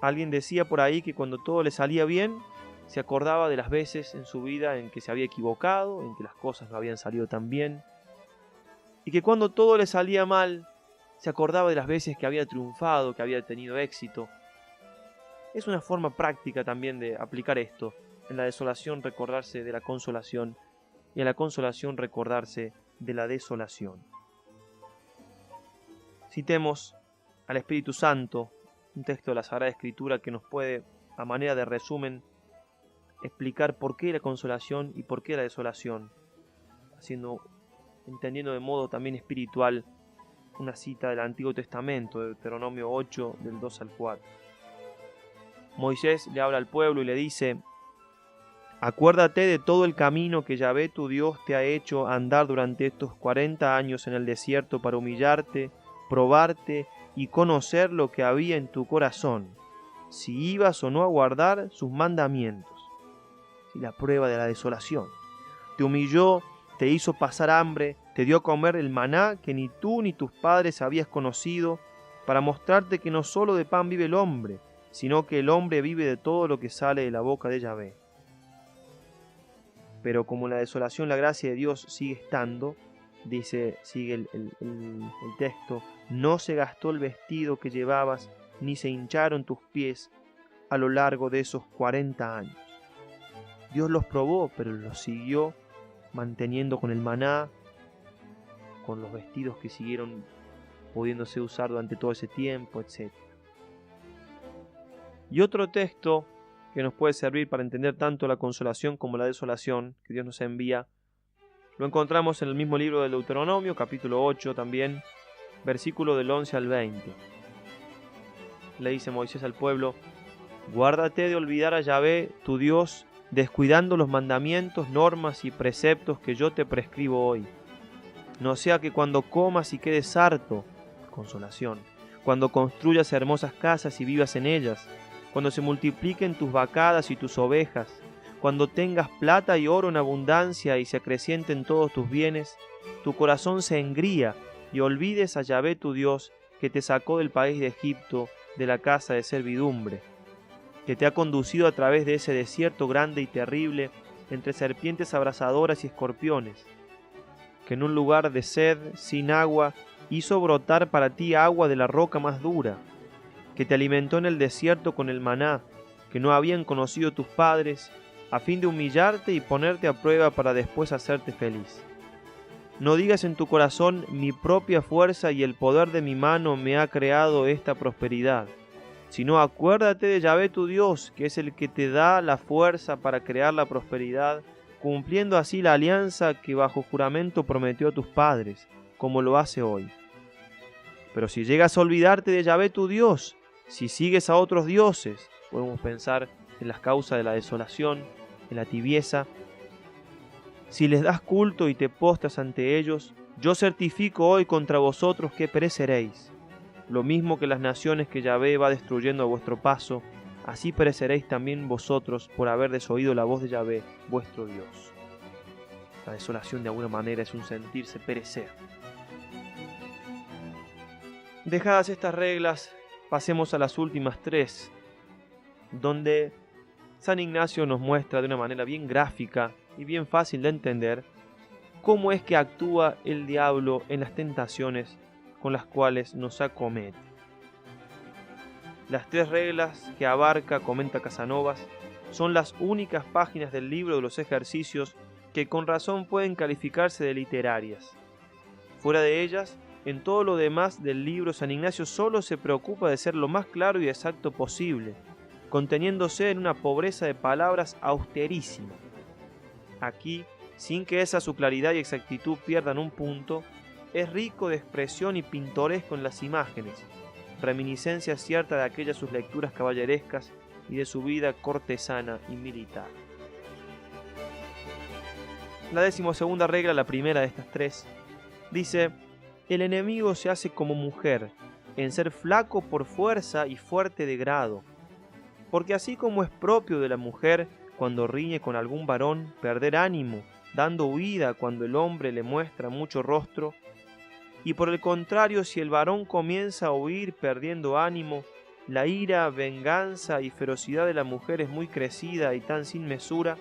Alguien decía por ahí que cuando todo le salía bien, se acordaba de las veces en su vida en que se había equivocado, en que las cosas no habían salido tan bien, y que cuando todo le salía mal, se acordaba de las veces que había triunfado, que había tenido éxito. Es una forma práctica también de aplicar esto. En la desolación recordarse de la consolación y en la consolación recordarse de la desolación. Citemos al Espíritu Santo, un texto de la Sagrada Escritura que nos puede, a manera de resumen, explicar por qué la consolación y por qué la desolación, entendiendo de modo también espiritual una cita del Antiguo Testamento, de Deuteronomio 8, del 2 al 4. Moisés le habla al pueblo y le dice: acuérdate de todo el camino que Yahvé tu Dios te ha hecho andar durante estos 40 años en el desierto para humillarte, probarte y conocer lo que había en tu corazón, si ibas o no a guardar sus mandamientos. La prueba de la desolación. Te humilló, te hizo pasar hambre, te dio a comer el maná que ni tú ni tus padres habías conocido, para mostrarte que no solo de pan vive el hombre, sino que el hombre vive de todo lo que sale de la boca de Yahvé. Pero como en la desolación la gracia de Dios sigue estando, sigue el texto, no se gastó el vestido que llevabas, ni se hincharon tus pies a lo largo de esos 40 años. Dios los probó, pero los siguió manteniendo con el maná, con los vestidos que siguieron pudiéndose usar durante todo ese tiempo, etc. Y otro texto que nos puede servir para entender tanto la consolación como la desolación que Dios nos envía, lo encontramos en el mismo libro del Deuteronomio, capítulo 8 también, versículo del 11 al 20. Le dice Moisés al pueblo: guárdate de olvidar a Yahvé, tu Dios, descuidando los mandamientos, normas y preceptos que yo te prescribo hoy. No sea que cuando comas y quedes harto, consolación, cuando construyas hermosas casas y vivas en ellas, cuando se multipliquen tus vacadas y tus ovejas, cuando tengas plata y oro en abundancia y se acrecienten todos tus bienes, tu corazón se engría y olvides a Yahvé tu Dios, que te sacó del país de Egipto, de la casa de servidumbre, que te ha conducido a través de ese desierto grande y terrible, entre serpientes abrasadoras y escorpiones, que en un lugar de sed, sin agua, hizo brotar para ti agua de la roca más dura, que te alimentó en el desierto con el maná, que no habían conocido tus padres, a fin de humillarte y ponerte a prueba para después hacerte feliz. No digas en tu corazón: mi propia fuerza y el poder de mi mano me ha creado esta prosperidad, sino acuérdate de Yahvé tu Dios, que es el que te da la fuerza para crear la prosperidad, cumpliendo así la alianza que bajo juramento prometió a tus padres, como lo hace hoy. Pero si llegas a olvidarte de Yahvé tu Dios, si sigues a otros dioses, podemos pensar en las causas de la desolación, en la tibieza, si les das culto y te postras ante ellos, yo certifico hoy contra vosotros que pereceréis. Lo mismo que las naciones que Yahvé va destruyendo a vuestro paso, así pereceréis también vosotros por haber desoído la voz de Yahvé, vuestro Dios. La desolación de alguna manera es un sentirse perecer. Dejadas estas reglas, pasemos a las últimas tres, donde San Ignacio nos muestra de una manera bien gráfica y bien fácil de entender cómo es que actúa el diablo en las tentaciones con las cuales nos acomete. Las tres reglas que abarca, comenta Casanovas, son las únicas páginas del libro de los ejercicios que con razón pueden calificarse de literarias. Fuera de ellas, en todo lo demás del libro, San Ignacio solo se preocupa de ser lo más claro y exacto posible, conteniéndose en una pobreza de palabras austerísima. Aquí, sin que esa su claridad y exactitud pierdan un punto, es rico de expresión y pintoresco en las imágenes, reminiscencia cierta de aquellas sus lecturas caballerescas y de su vida cortesana y militar. La 12ª regla, la primera de estas tres, dice: el enemigo se hace como mujer, en ser flaco por fuerza y fuerte de grado, porque así como es propio de la mujer, cuando riñe con algún varón, perder ánimo, dando huida cuando el hombre le muestra mucho rostro, y por el contrario, si el varón comienza a huir perdiendo ánimo, la ira, venganza y ferocidad de la mujer es muy crecida y tan sin mesura,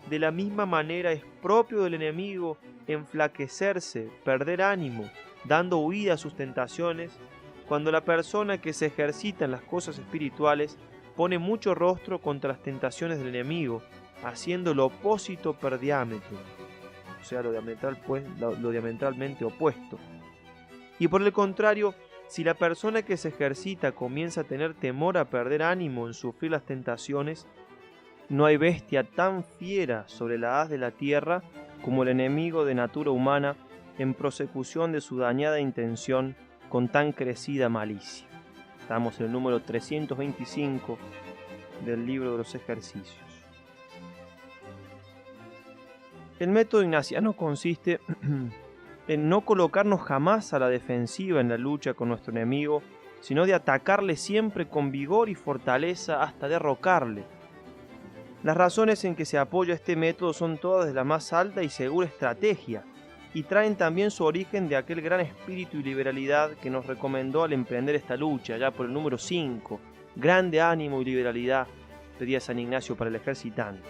de la misma manera es propio del enemigo enflaquecerse, perder ánimo, dando huida a sus tentaciones, cuando la persona que se ejercita en las cosas espirituales pone mucho rostro contra las tentaciones del enemigo, haciendo lo opósito per diametro, o sea, lo diametralmente opuesto. Y por el contrario, si la persona que se ejercita comienza a tener temor a perder ánimo en sufrir las tentaciones, no hay bestia tan fiera sobre la haz de la tierra como el enemigo de natura humana en prosecución de su dañada intención con tan crecida malicia. Estamos en el número 325 del libro de los ejercicios. El método ignaciano consiste en no colocarnos jamás a la defensiva en la lucha con nuestro enemigo, sino de atacarle siempre con vigor y fortaleza hasta derrocarle. Las razones en que se apoya este método son todas de la más alta y segura estrategia, y traen también su origen de aquel gran espíritu y liberalidad que nos recomendó al emprender esta lucha, ya por el número 5, grande ánimo y liberalidad, pedía San Ignacio para el ejercitante.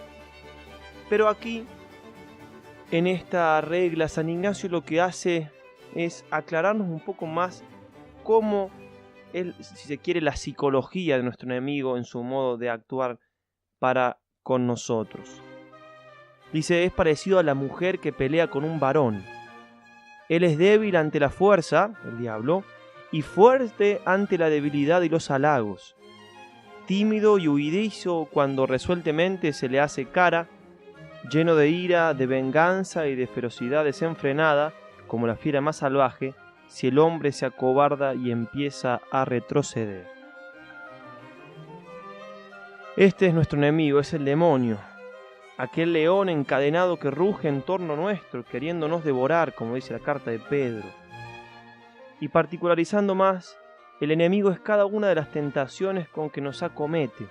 Pero aquí, en esta regla, San Ignacio lo que hace es aclararnos un poco más cómo él, si se quiere, la psicología de nuestro enemigo en su modo de actuar para con nosotros. Dice, es parecido a la mujer que pelea con un varón. Él es débil ante la fuerza, el diablo, y fuerte ante la debilidad y los halagos. Tímido y huidizo cuando resueltamente se le hace cara, lleno de ira, de venganza y de ferocidad desenfrenada, como la fiera más salvaje, si el hombre se acobarda y empieza a retroceder. Este es nuestro enemigo, es el demonio, aquel león encadenado que ruge en torno nuestro, queriéndonos devorar, como dice la carta de Pedro. Y particularizando más, el enemigo es cada una de las tentaciones con que nos acomete.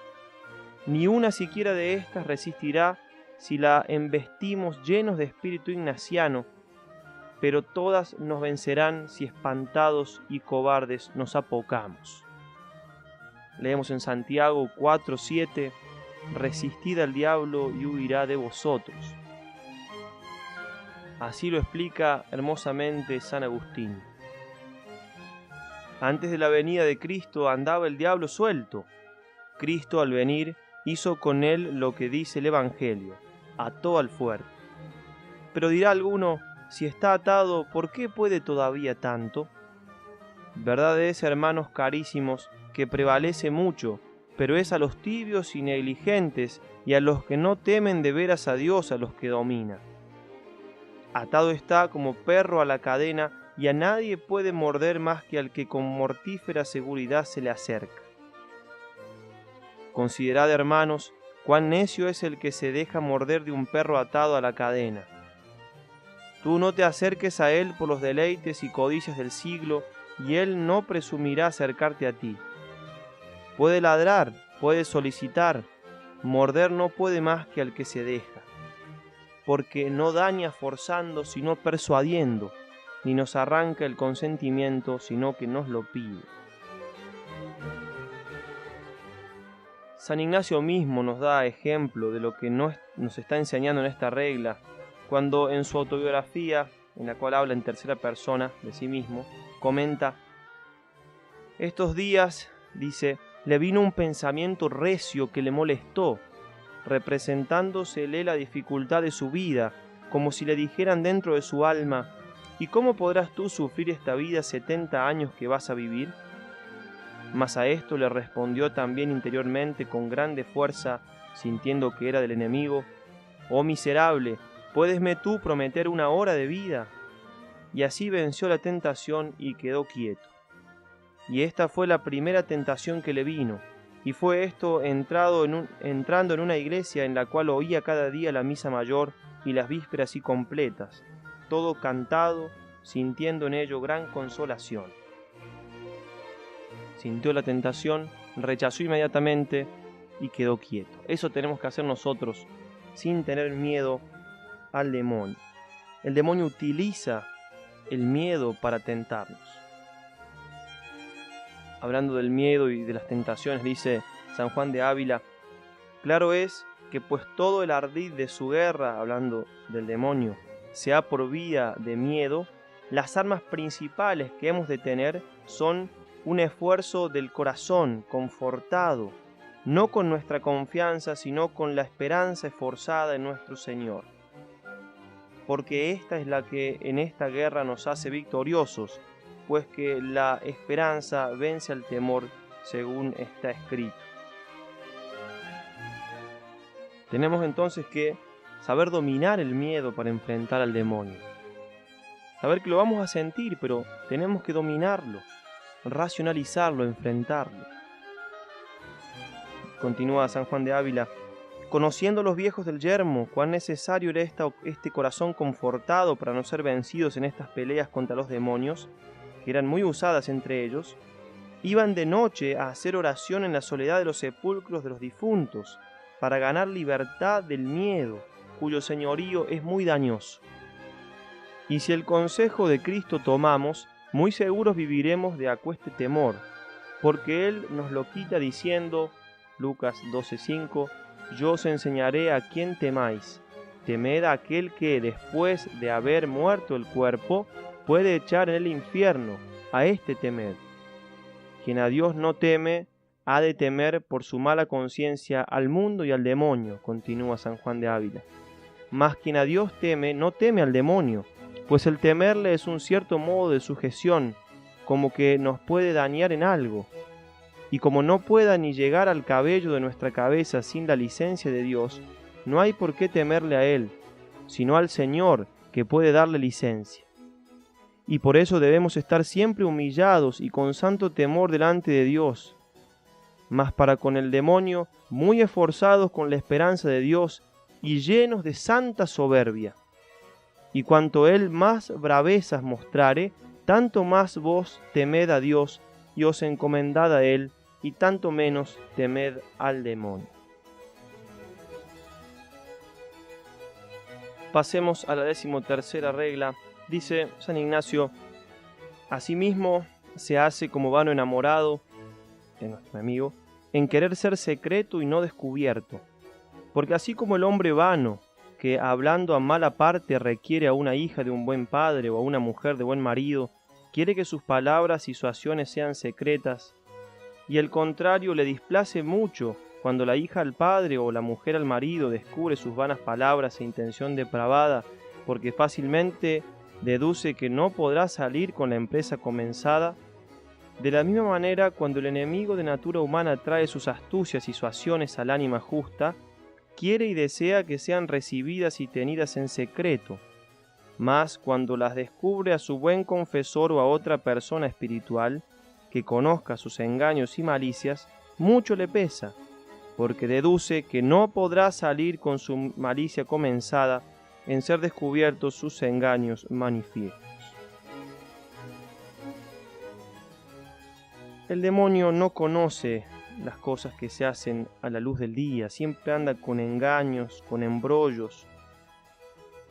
Ni una siquiera de estas resistirá si la embestimos llenos de espíritu ignaciano, pero todas nos vencerán si espantados y cobardes nos apocamos. Leemos en Santiago 4:7, resistid al diablo y huirá de vosotros. Así lo explica hermosamente San Agustín. Antes de la venida de Cristo andaba el diablo suelto. Cristo al venir hizo con él lo que dice el Evangelio, ató al fuerte. Pero dirá alguno, si está atado, ¿por qué puede todavía tanto? Verdad es, hermanos carísimos, que prevalece mucho, pero es a los tibios y negligentes y a los que no temen de veras a Dios a los que domina. Atado está como perro a la cadena y a nadie puede morder más que al que con mortífera seguridad se le acerca. Considerad, hermanos, cuán necio es el que se deja morder de un perro atado a la cadena. Tú no te acerques a él por los deleites y codicias del siglo, y él no presumirá acercarte a ti. Puede ladrar, puede solicitar, morder no puede más que al que se deja, porque no daña forzando sino persuadiendo, ni nos arranca el consentimiento sino que nos lo pide. San Ignacio mismo nos da ejemplo de lo que nos está enseñando en esta regla, cuando en su autobiografía, en la cual habla en tercera persona de sí mismo, comenta: estos días, dice, le vino un pensamiento recio que le molestó, representándosele la dificultad de su vida, como si le dijeran dentro de su alma: ¿y cómo podrás tú sufrir esta vida 70 años que vas a vivir? Mas a esto le respondió también interiormente con grande fuerza, sintiendo que era del enemigo: oh miserable, ¿puedesme tú prometer 1 hora de vida? Y así venció la tentación y quedó quieto. Y esta fue la primera tentación que le vino, y fue esto entrando en una iglesia en la cual oía cada día la misa mayor y las vísperas y completas, todo cantado, sintiendo en ello gran consolación. Sintió la tentación, rechazó inmediatamente y quedó quieto. Eso tenemos que hacer nosotros, sin tener miedo al demonio. El demonio utiliza el miedo para tentarnos. Hablando del miedo y de las tentaciones, dice San Juan de Ávila: claro es que pues todo el ardid de su guerra, hablando del demonio, sea por vía de miedo, las armas principales que hemos de tener son un esfuerzo del corazón confortado, no con nuestra confianza, sino con la esperanza esforzada en nuestro Señor. Porque esta es la que en esta guerra nos hace victoriosos, pues que la esperanza vence al temor, según está escrito. Tenemos entonces que saber dominar el miedo para enfrentar al demonio. Saber que lo vamos a sentir, pero tenemos que dominarlo, racionalizarlo, enfrentarlo. Continúa San Juan de Ávila: conociendo los viejos del yermo cuán necesario era este corazón confortado para no ser vencidos en estas peleas contra los demonios, que eran muy usadas entre ellos, iban de noche a hacer oración en la soledad de los sepulcros de los difuntos, para ganar libertad del miedo, cuyo señorío es muy dañoso. Y si el consejo de Cristo tomamos, muy seguros viviremos de aqueste temor, porque Él nos lo quita diciendo, Lucas 12:5, yo os enseñaré a quién temáis. Temed a aquel que, después de haber muerto el cuerpo, puede echar en el infierno. A este temed. Quien a Dios no teme, ha de temer por su mala conciencia al mundo y al demonio, continúa San Juan de Ávila. Mas quien a Dios teme, no teme al demonio, pues el temerle es un cierto modo de sujeción, como que nos puede dañar en algo. Y como no pueda ni llegar al cabello de nuestra cabeza sin la licencia de Dios, no hay por qué temerle a Él, sino al Señor, que puede darle licencia. Y por eso debemos estar siempre humillados y con santo temor delante de Dios, mas para con el demonio muy esforzados con la esperanza de Dios y llenos de santa soberbia. Y cuanto Él más bravezas mostrare, tanto más vos temed a Dios y os encomendad a Él, y tanto menos temed al demonio. Pasemos a la 13ª regla. Dice San Ignacio: asimismo se hace como vano enamorado, de nuestro amigo, en querer ser secreto y no descubierto. Porque así como el hombre vano, que hablando a mala parte requiere a una hija de un buen padre o a una mujer de buen marido, quiere que sus palabras y sus acciones sean secretas, y el contrario le displace mucho cuando la hija al padre o la mujer al marido descubre sus vanas palabras e intención depravada, porque fácilmente deduce que no podrá salir con la empresa comenzada. De la misma manera, cuando el enemigo de natura humana trae sus astucias y sus acciones al ánima justa, quiere y desea que sean recibidas y tenidas en secreto. Mas cuando las descubre a su buen confesor o a otra persona espiritual, que conozca sus engaños y malicias, mucho le pesa, porque deduce que no podrá salir con su malicia comenzada en ser descubiertos sus engaños manifiestos. El demonio no conoce las cosas que se hacen a la luz del día, siempre anda con engaños, con embrollos,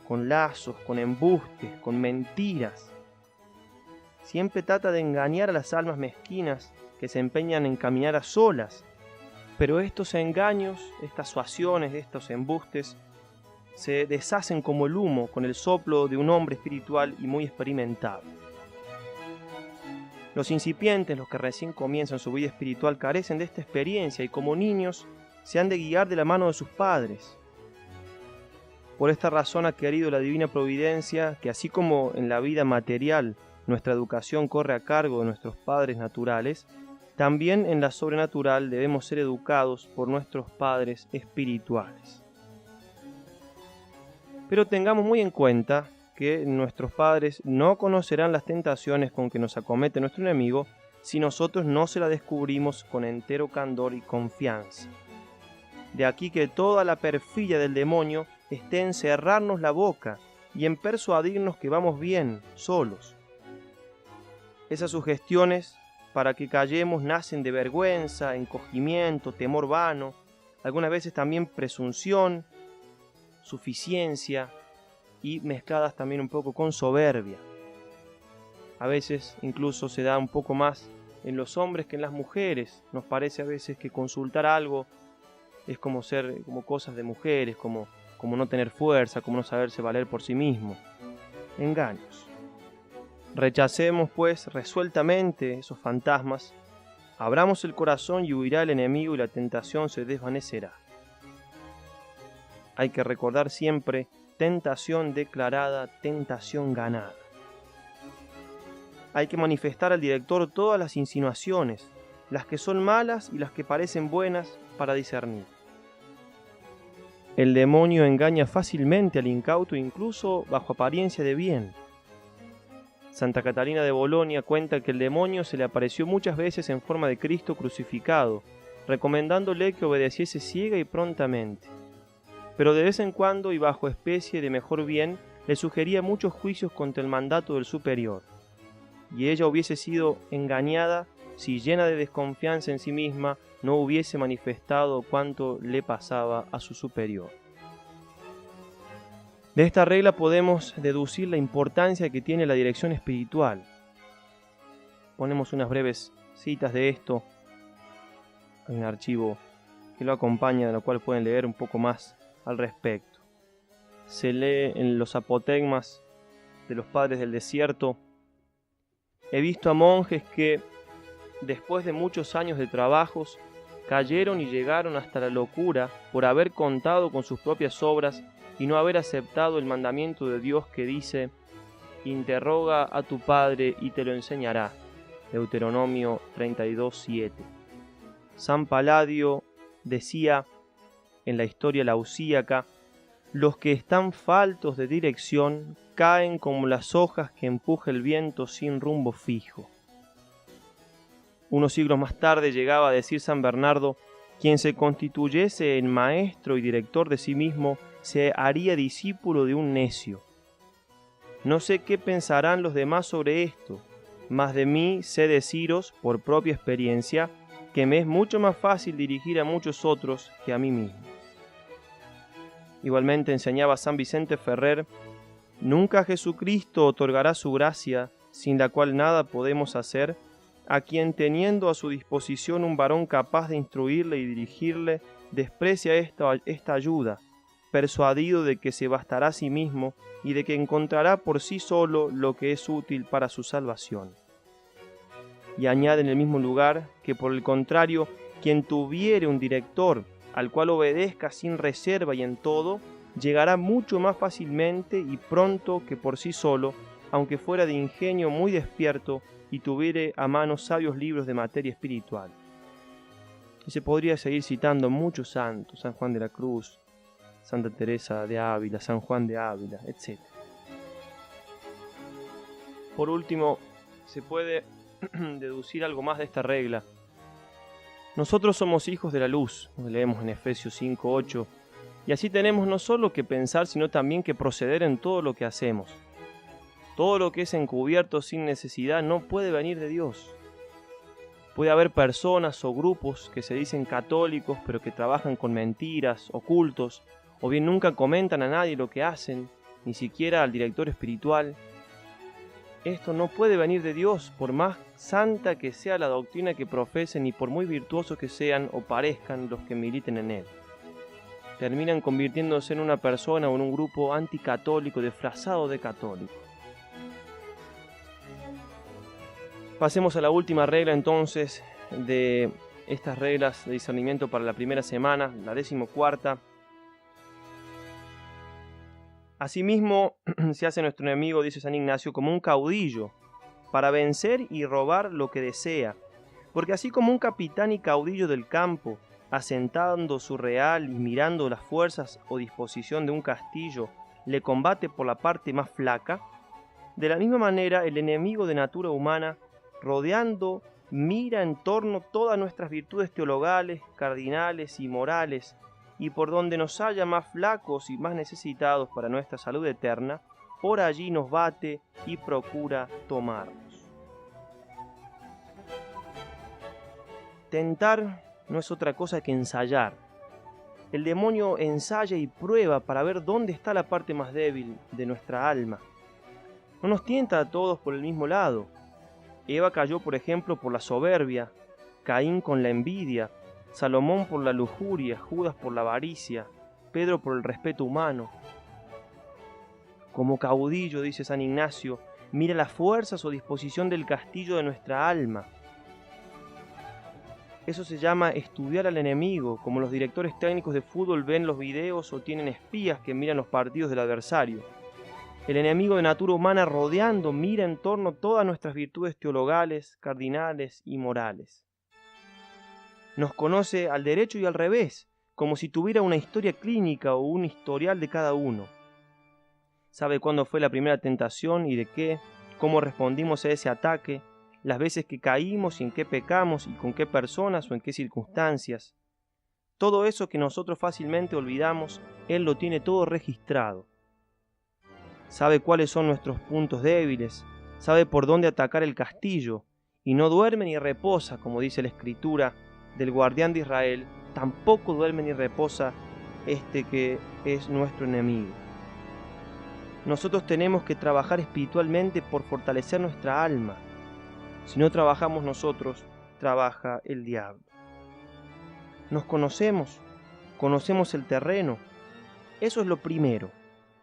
con lazos, con embustes, con mentiras. Siempre trata de engañar a las almas mezquinas que se empeñan en caminar a solas. Pero estos engaños, estas suasiones, estos embustes, se deshacen como el humo con el soplo de un hombre espiritual y muy experimentado. Los incipientes, los que recién comienzan su vida espiritual, carecen de esta experiencia y como niños se han de guiar de la mano de sus padres. Por esta razón ha querido la divina providencia que así como en la vida material nuestra educación corre a cargo de nuestros padres naturales, también en la sobrenatural debemos ser educados por nuestros padres espirituales. Pero tengamos muy en cuenta que nuestros padres no conocerán las tentaciones con que nos acomete nuestro enemigo si nosotros no se la descubrimos con entero candor y confianza. De aquí que toda la perfidia del demonio esté en cerrarnos la boca y en persuadirnos que vamos bien, solos. Esas sugestiones para que callemos nacen de vergüenza, encogimiento, temor vano, algunas veces también presunción, suficiencia y mezcladas también un poco con soberbia. A veces incluso se da un poco más en los hombres que en las mujeres. Nos parece a veces que consultar algo es como cosas de mujeres, como no tener fuerza, como no saberse valer por sí mismo. Engaños. Rechacemos, pues, resueltamente esos fantasmas, abramos el corazón y huirá el enemigo y la tentación se desvanecerá. Hay que recordar siempre: tentación declarada, tentación ganada. Hay que manifestar al director todas las insinuaciones, las que son malas y las que parecen buenas, para discernir. El demonio engaña fácilmente al incauto, incluso bajo apariencia de bien. Santa Catalina de Bolonia cuenta que el demonio se le apareció muchas veces en forma de Cristo crucificado, recomendándole que obedeciese ciega y prontamente. Pero de vez en cuando y bajo especie de mejor bien, le sugería muchos juicios contra el mandato del superior. Y ella hubiese sido engañada si, llena de desconfianza en sí misma, no hubiese manifestado cuánto le pasaba a su superior. De esta regla podemos deducir la importancia que tiene la dirección espiritual. Ponemos unas breves citas de esto. Hay un archivo que lo acompaña, de lo cual pueden leer un poco más al respecto. Se lee en los apotegmas de los padres del desierto: he visto a monjes que, después de muchos años de trabajos, cayeron y llegaron hasta la locura por haber contado con sus propias obras y no haber aceptado el mandamiento de Dios que dice: interroga a tu padre y te lo enseñará. Deuteronomio 32:7. San Paladio decía en la Historia Lausíaca: los que están faltos de dirección caen como las hojas que empuja el viento sin rumbo fijo. Unos siglos más tarde llegaba a decir San Bernardo: quien se constituyese en maestro y director de sí mismo se haría discípulo de un necio. No sé qué pensarán los demás sobre esto, mas de mí sé deciros, por propia experiencia, que me es mucho más fácil dirigir a muchos otros que a mí mismo. Igualmente enseñaba San Vicente Ferrer: nunca Jesucristo otorgará su gracia, sin la cual nada podemos hacer, a quien, teniendo a su disposición un varón capaz de instruirle y dirigirle, desprecia esta ayuda, persuadido de que se bastará a sí mismo y de que encontrará por sí solo lo que es útil para su salvación. Y añade en el mismo lugar que, por el contrario, quien tuviere un director al cual obedezca sin reserva y en todo, llegará mucho más fácilmente y pronto que por sí solo, aunque fuera de ingenio muy despierto y tuviere a mano sabios libros de materia espiritual. Y se podría seguir citando muchos santos: San Juan de la Cruz, Santa Teresa de Ávila, San Juan de Ávila, etc. Por último, se puede deducir algo más de esta regla. Nosotros somos hijos de la luz, lo leemos en Efesios 5:8, y así tenemos no solo que pensar, sino también que proceder en todo lo que hacemos. Todo lo que es encubierto sin necesidad no puede venir de Dios. Puede haber personas o grupos que se dicen católicos, pero que trabajan con mentiras, ocultos, o bien nunca comentan a nadie lo que hacen, ni siquiera al director espiritual. Esto no puede venir de Dios, por más santa que sea la doctrina que profesen y por muy virtuosos que sean o parezcan los que militen en él. Terminan convirtiéndose en una persona o en un grupo anticatólico disfrazado de católico. Pasemos a la última regla entonces de estas reglas de discernimiento para la primera semana, la 14ª. Asimismo, se hace nuestro enemigo, dice San Ignacio, como un caudillo, para vencer y robar lo que desea. Porque así como un capitán y caudillo del campo, asentando su real y mirando las fuerzas o disposición de un castillo, le combate por la parte más flaca, de la misma manera el enemigo de natura humana, rodeando, mira en torno todas nuestras virtudes teologales, cardinales y morales, y por donde nos haya más flacos y más necesitados para nuestra salud eterna, por allí nos bate y procura tomarnos. Tentar no es otra cosa que ensayar. El demonio ensaya y prueba para ver dónde está la parte más débil de nuestra alma. No nos tienta a todos por el mismo lado. Eva cayó, por ejemplo, por la soberbia, Caín con la envidia, Salomón por la lujuria, Judas por la avaricia, Pedro por el respeto humano. Como caudillo, dice San Ignacio, Mira las fuerzas o disposición del castillo de nuestra alma. Eso se llama estudiar al enemigo, como los directores técnicos de fútbol ven los videos o tienen espías que miran los partidos del adversario. El enemigo de natura humana rodeando mira en torno todas nuestras virtudes teologales, cardinales y morales. Nos conoce al derecho y al revés, como si tuviera una historia clínica o un historial de cada uno. Sabe cuándo fue la primera tentación y de qué, cómo respondimos a ese ataque, las veces que caímos y en qué pecamos y con qué personas o en qué circunstancias. Todo eso que nosotros fácilmente olvidamos, Él lo tiene todo registrado. Sabe cuáles son nuestros puntos débiles, sabe por dónde atacar el castillo, y no duerme ni reposa, como dice la Escritura del guardián de Israel, tampoco duerme ni reposa este que es nuestro enemigo. Nosotros tenemos que trabajar espiritualmente por fortalecer nuestra alma. Si no trabajamos nosotros, trabaja el diablo. Nos conocemos el terreno. Eso es lo primero,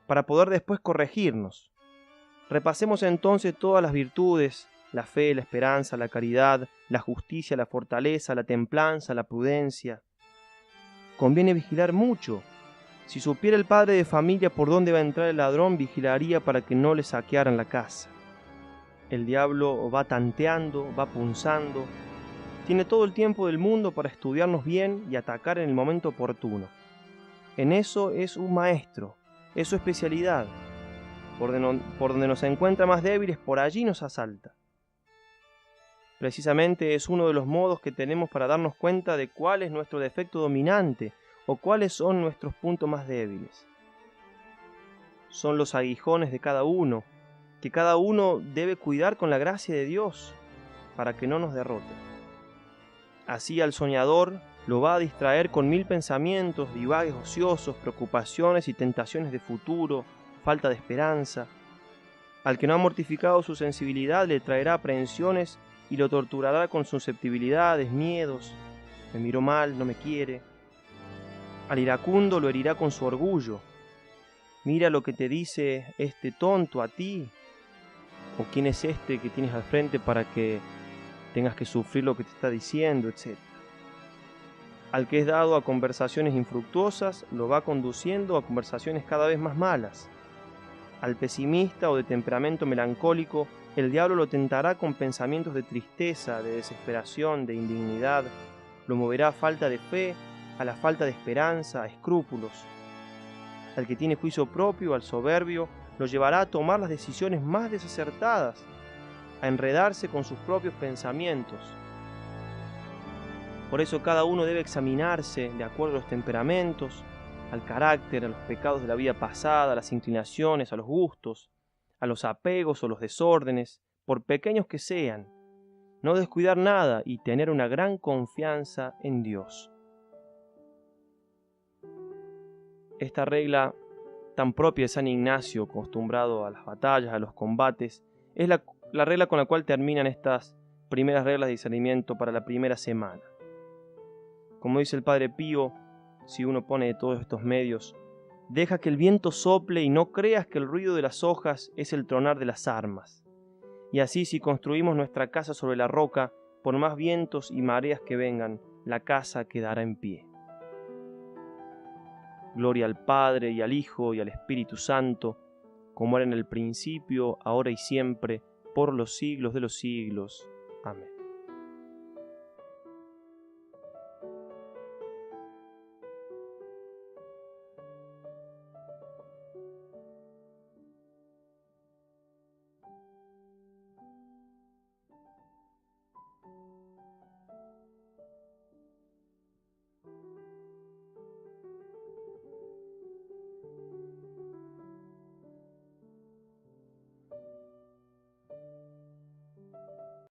para poder después corregirnos. Repasemos entonces todas las virtudes, la fe, la esperanza, la caridad, la justicia, la fortaleza, la templanza, la prudencia. Conviene vigilar mucho. Si supiera el padre de familia por dónde va a entrar el ladrón, vigilaría para que no le saquearan la casa. El diablo va tanteando, va punzando. Tiene todo el tiempo del mundo para estudiarnos bien y atacar en el momento oportuno. En eso es un maestro, es su especialidad. Por donde nos encuentra más débiles, por allí nos asalta. Precisamente es uno de los modos que tenemos para darnos cuenta de cuál es nuestro defecto dominante o cuáles son nuestros puntos más débiles. Son los aguijones de cada uno, que cada uno debe cuidar con la gracia de Dios para que no nos derrote. Así al soñador lo va a distraer con 1000 pensamientos, divagues ociosos, preocupaciones y tentaciones de futuro, falta de esperanza. Al que no ha mortificado su sensibilidad le traerá aprehensiones y lo torturará con susceptibilidades, miedos. Me miró mal, no me quiere. Al iracundo lo herirá con su orgullo. Mira lo que te dice este tonto a ti. ¿O quién es este que tienes al frente para que tengas que sufrir lo que te está diciendo, etc.? Al que es dado a conversaciones infructuosas, lo va conduciendo a conversaciones cada vez más malas. Al pesimista o de temperamento melancólico, el diablo lo tentará con pensamientos de tristeza, de desesperación, de indignidad. Lo moverá a falta de fe, a la falta de esperanza, a escrúpulos. Al que tiene juicio propio, al soberbio, lo llevará a tomar las decisiones más desacertadas, a enredarse con sus propios pensamientos. Por eso cada uno debe examinarse de acuerdo a los temperamentos, al carácter, a los pecados de la vida pasada, a las inclinaciones, a los gustos, a los apegos o los desórdenes, por pequeños que sean. No descuidar nada y tener una gran confianza en Dios. Esta regla tan propia de San Ignacio, acostumbrado a las batallas, a los combates, es la regla con la cual terminan estas primeras reglas de discernimiento para la primera semana. Como dice el Padre Pío, si uno pone todos estos medios, deja que el viento sople y no creas que el ruido de las hojas es el tronar de las armas. Y así, si construimos nuestra casa sobre la roca, por más vientos y mareas que vengan, la casa quedará en pie. Gloria al Padre, y al Hijo, y al Espíritu Santo, como era en el principio, ahora y siempre, por los siglos de los siglos. Amén.